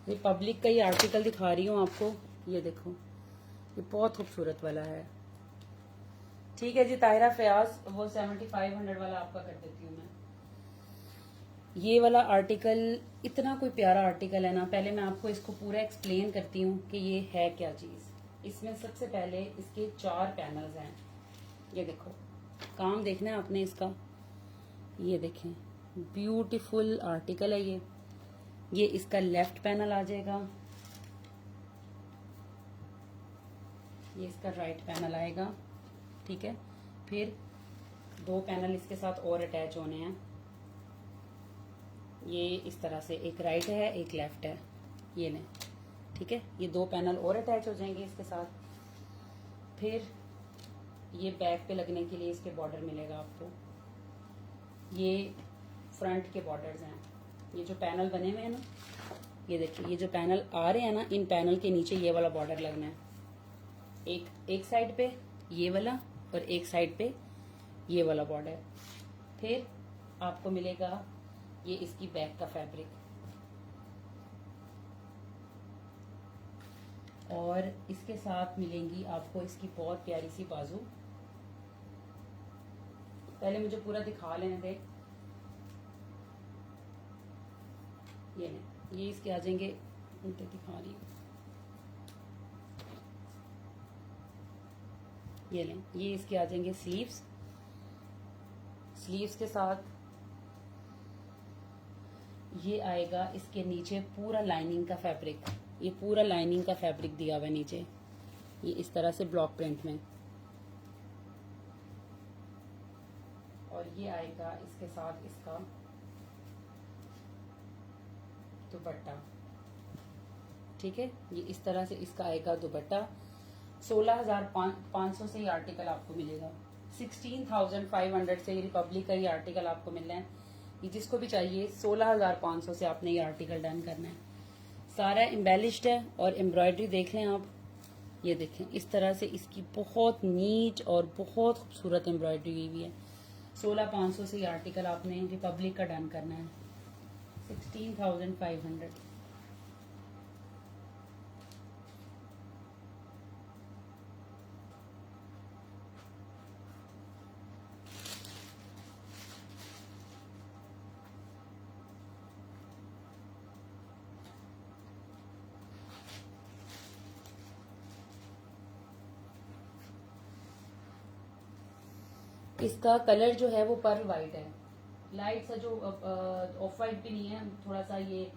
ये पब्लिक का ही आर्टिकल दिखा रही हूँ आपको। ये देखो, ये बहुत खूबसूरत वाला है। ठीक है जी ताहिरा फयाज, वो 7500 वाला आपका कर देती हूँ मैं। ये वाला आर्टिकल इतना कोई प्यारा आर्टिकल है ना। पहले मैं आपको इसको पूरा एक्सप्लेन करती हूँ कि ये है क्या चीज। इसमें सबसे पहले इसके 4 पैनल्स हैं। ये देखो, काम देखना है आपने इसका। ये देखें, ब्यूटीफुल आर्टिकल है ये इसका लेफ्ट पैनल आ जाएगा, ये इसका राइट पैनल आएगा। ठीक है, फिर 2 पैनल इसके साथ और अटैच होने हैं। ये इस तरह से, एक राइट है एक लेफ्ट है, ये लें। ठीक है, ये 2 पैनल और अटैच हो जाएंगे इसके साथ। फिर ये बैक पे लगने के लिए इसके बॉर्डर मिलेगा आपको। ये फ्रंट के बॉर्डर्स हैं। ये जो पैनल बने हुए हैं ना, ये देखिए, ये जो पैनल आ रहे हैं ना, इन पैनल के नीचे ये वाला बॉर्डर लगना है। एक साइड पे ये वाला और एक साइड पे ये वाला बॉर्डर। फिर आपको मिलेगा ये इसकी बैक का फैब्रिक, और इसके साथ मिलेंगी आपको इसकी बहुत प्यारी सी बाजू। पहले मुझे पूरा दिखा लेने दे। ये इसके आ जाएंगे, उल्टे दिखा रही हूँ। ये लें, ये इसके आ जाएंगे स्लीव्स के साथ। ये आएगा इसके नीचे पूरा लाइनिंग का फैब्रिक। ये पूरा लाइनिंग का फैब्रिक दिया हुआ है नीचे, ये इस तरह से ब्लॉक प्रिंट में। और ये आएगा इसके साथ इसका दुपट्टा। ठीक है, ये इस तरह से इसका आएगा दुपट्टा। 16,500 से ये आर्टिकल आपको मिलेगा। 16,500 से रिपब्लिक का ये आर्टिकल आपको मिलना है। ये जिसको भी चाहिए 16,500 से आपने ये आर्टिकल डन करना है। सारा एम्बेलिश्ड है और एम्ब्रॉयडरी देख लें आप। ये देखें, इस तरह से इसकी बहुत नीट और बहुत खूबसूरत एम्ब्रॉयडरी हुई हुई है। 16,500 से ये आर्टिकल आपने रिपब्लिक का डन करना है। 16,500। इसका कलर जो है वो पर्ल वाइट है, लाइट सा, जो ऑफ वाइट भी नहीं है, थोड़ा सा ये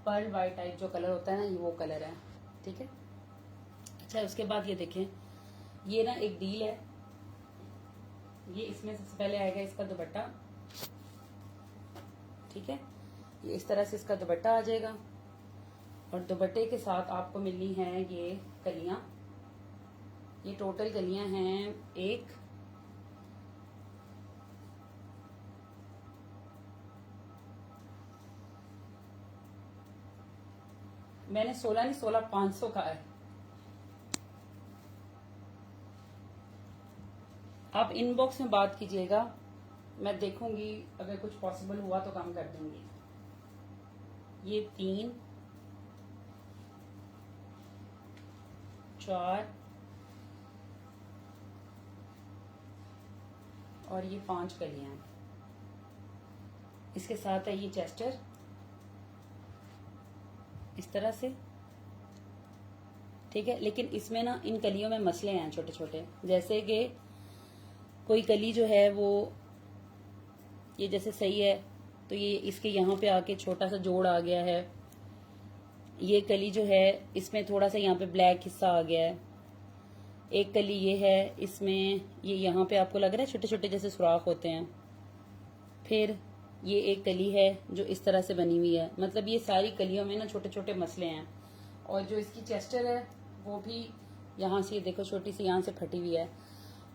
पर्ल वाइट टाइप जो कलर होता है ना, ये वो कलर है। ठीक है। अच्छा, उसके बाद ये देखें, ये ना एक डील है। ये इसमें सबसे पहले आएगा इसका दुपट्टा। ठीक है, ये इस तरह से इसका दुपट्टा आ जाएगा और दुपट्टे के साथ आपको मिलनी है ये कलियां। ये टोटल कलियां हैं 1, मैंने 16 नहीं 16,500 का है। आप इनबॉक्स में बात कीजिएगा, मैं देखूंगी अगर कुछ पॉसिबल हुआ तो कम कर दूंगी। ये 3, 4 और ये 5 कलियां हैं। इसके साथ है ये चेस्टर इस तरह से। ठीक है, लेकिन इसमें ना इन कलियों में मसले हैं छोटे छोटे, जैसे कि कोई कली जो है वो ये जैसे सही है तो ये इसके यहाँ पे आके छोटा सा जोड़ आ गया है। ये कली जो है इसमें थोड़ा सा यहाँ पे ब्लैक हिस्सा आ गया है। एक कली ये है, इसमें ये यहाँ पे आपको लग रहा है छोटे छोटे जैसे सुराख होते हैं। फिर ये एक कली है जो इस तरह से बनी हुई है। मतलब ये सारी कलियों में ना छोटे छोटे मसले हैं। और जो इसकी चेस्टर है वो भी यहाँ से देखो छोटी सी यहाँ से फटी हुई है।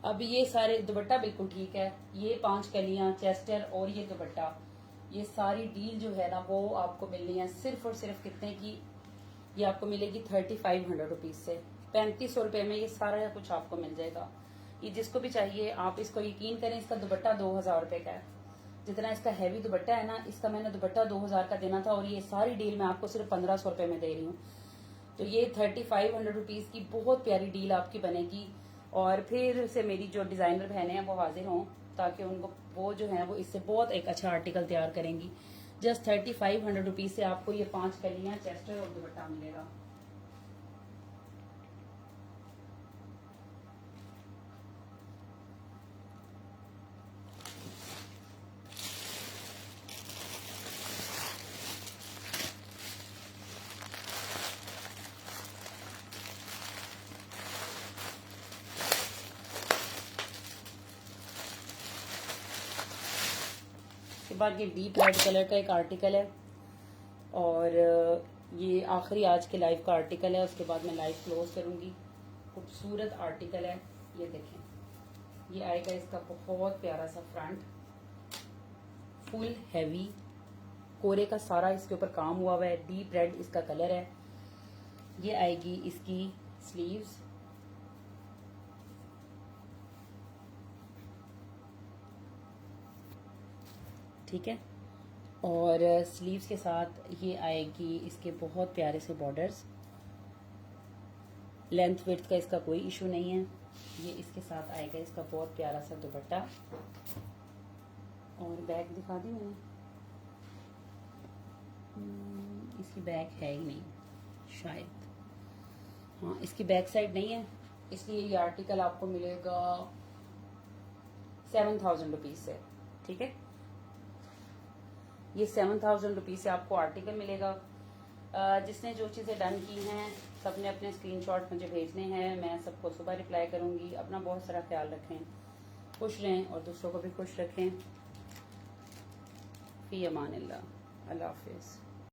अब ये सारे, दुपट्टा बिल्कुल ठीक है। ये 5 कलियां, चेस्टर और ये दुपट्टा, ये सारी डील जो है ना वो आपको मिलनी है सिर्फ और सिर्फ कितने की? ये आपको मिलेगी 3500 रुपीज से। 3500 रुपए में ये सारा कुछ आपको मिल जाएगा। ये जिसको भी चाहिए आप इसको यकीन करें, इसका दुपट्टा 2000 रुपए का है। जितना इसका हैवी दुपट्टा है ना, इसका मैंने दुपट्टा 2000 का देना था और ये सारी डील मैं आपको सिर्फ 1500 रुपए में दे रही हूँ। तो ये 3500 रुपीज की बहुत प्यारी डील आपकी बनेगी। और फिर से मेरी जो डिजाइनर बहनें हैं वो हाजिर हों ताकि उनको वो जो है वो इससे बहुत एक अच्छा आर्टिकल तैयार करेंगी। जस्ट 3500 रुपीज से आपको ये 5 कलियां, चेस्टर और दुपट्टा मिलेगा। उसके बाद ये डीप रेड कलर का एक आर्टिकल है और ये आखिरी आज के लाइव का आर्टिकल है। उसके बाद मैं लाइव क्लोज करूंगी। खूबसूरत आर्टिकल है, ये देखें। ये आएगा इसका बहुत प्यारा सा फ्रंट, फुल हैवी कोरे का सारा इसके ऊपर काम हुआ हुआ है। डीप रेड इसका कलर है। ये आएगी इसकी स्लीव्स, ठीक है। और स्लीव्स के साथ ये आएगी इसके बहुत प्यारे से बॉर्डर्स। लेंथ विड्थ का इसका कोई इशू नहीं है। ये इसके साथ आएगा इसका बहुत प्यारा सा दुपट्टा। और बैक दिखा दी मैंने, इसकी बैक है ही नहीं शायद, हाँ इसकी बैक साइड नहीं है, इसलिए ये आर्टिकल आपको मिलेगा 7000 रुपीज से। ठीक है, ये 7000 रुपीज से आपको आर्टिकल मिलेगा। जिसने जो चीज़ें डन की हैं सबने अपने स्क्रीनशॉट मुझे भेजने हैं। मैं सबको सुबह रिप्लाई करूंगी। अपना बहुत सारा ख्याल रखें, खुश रहें और दूसरों को भी खुश रखें। फी अमान अल्लाह, अल्लाह हाफिज़।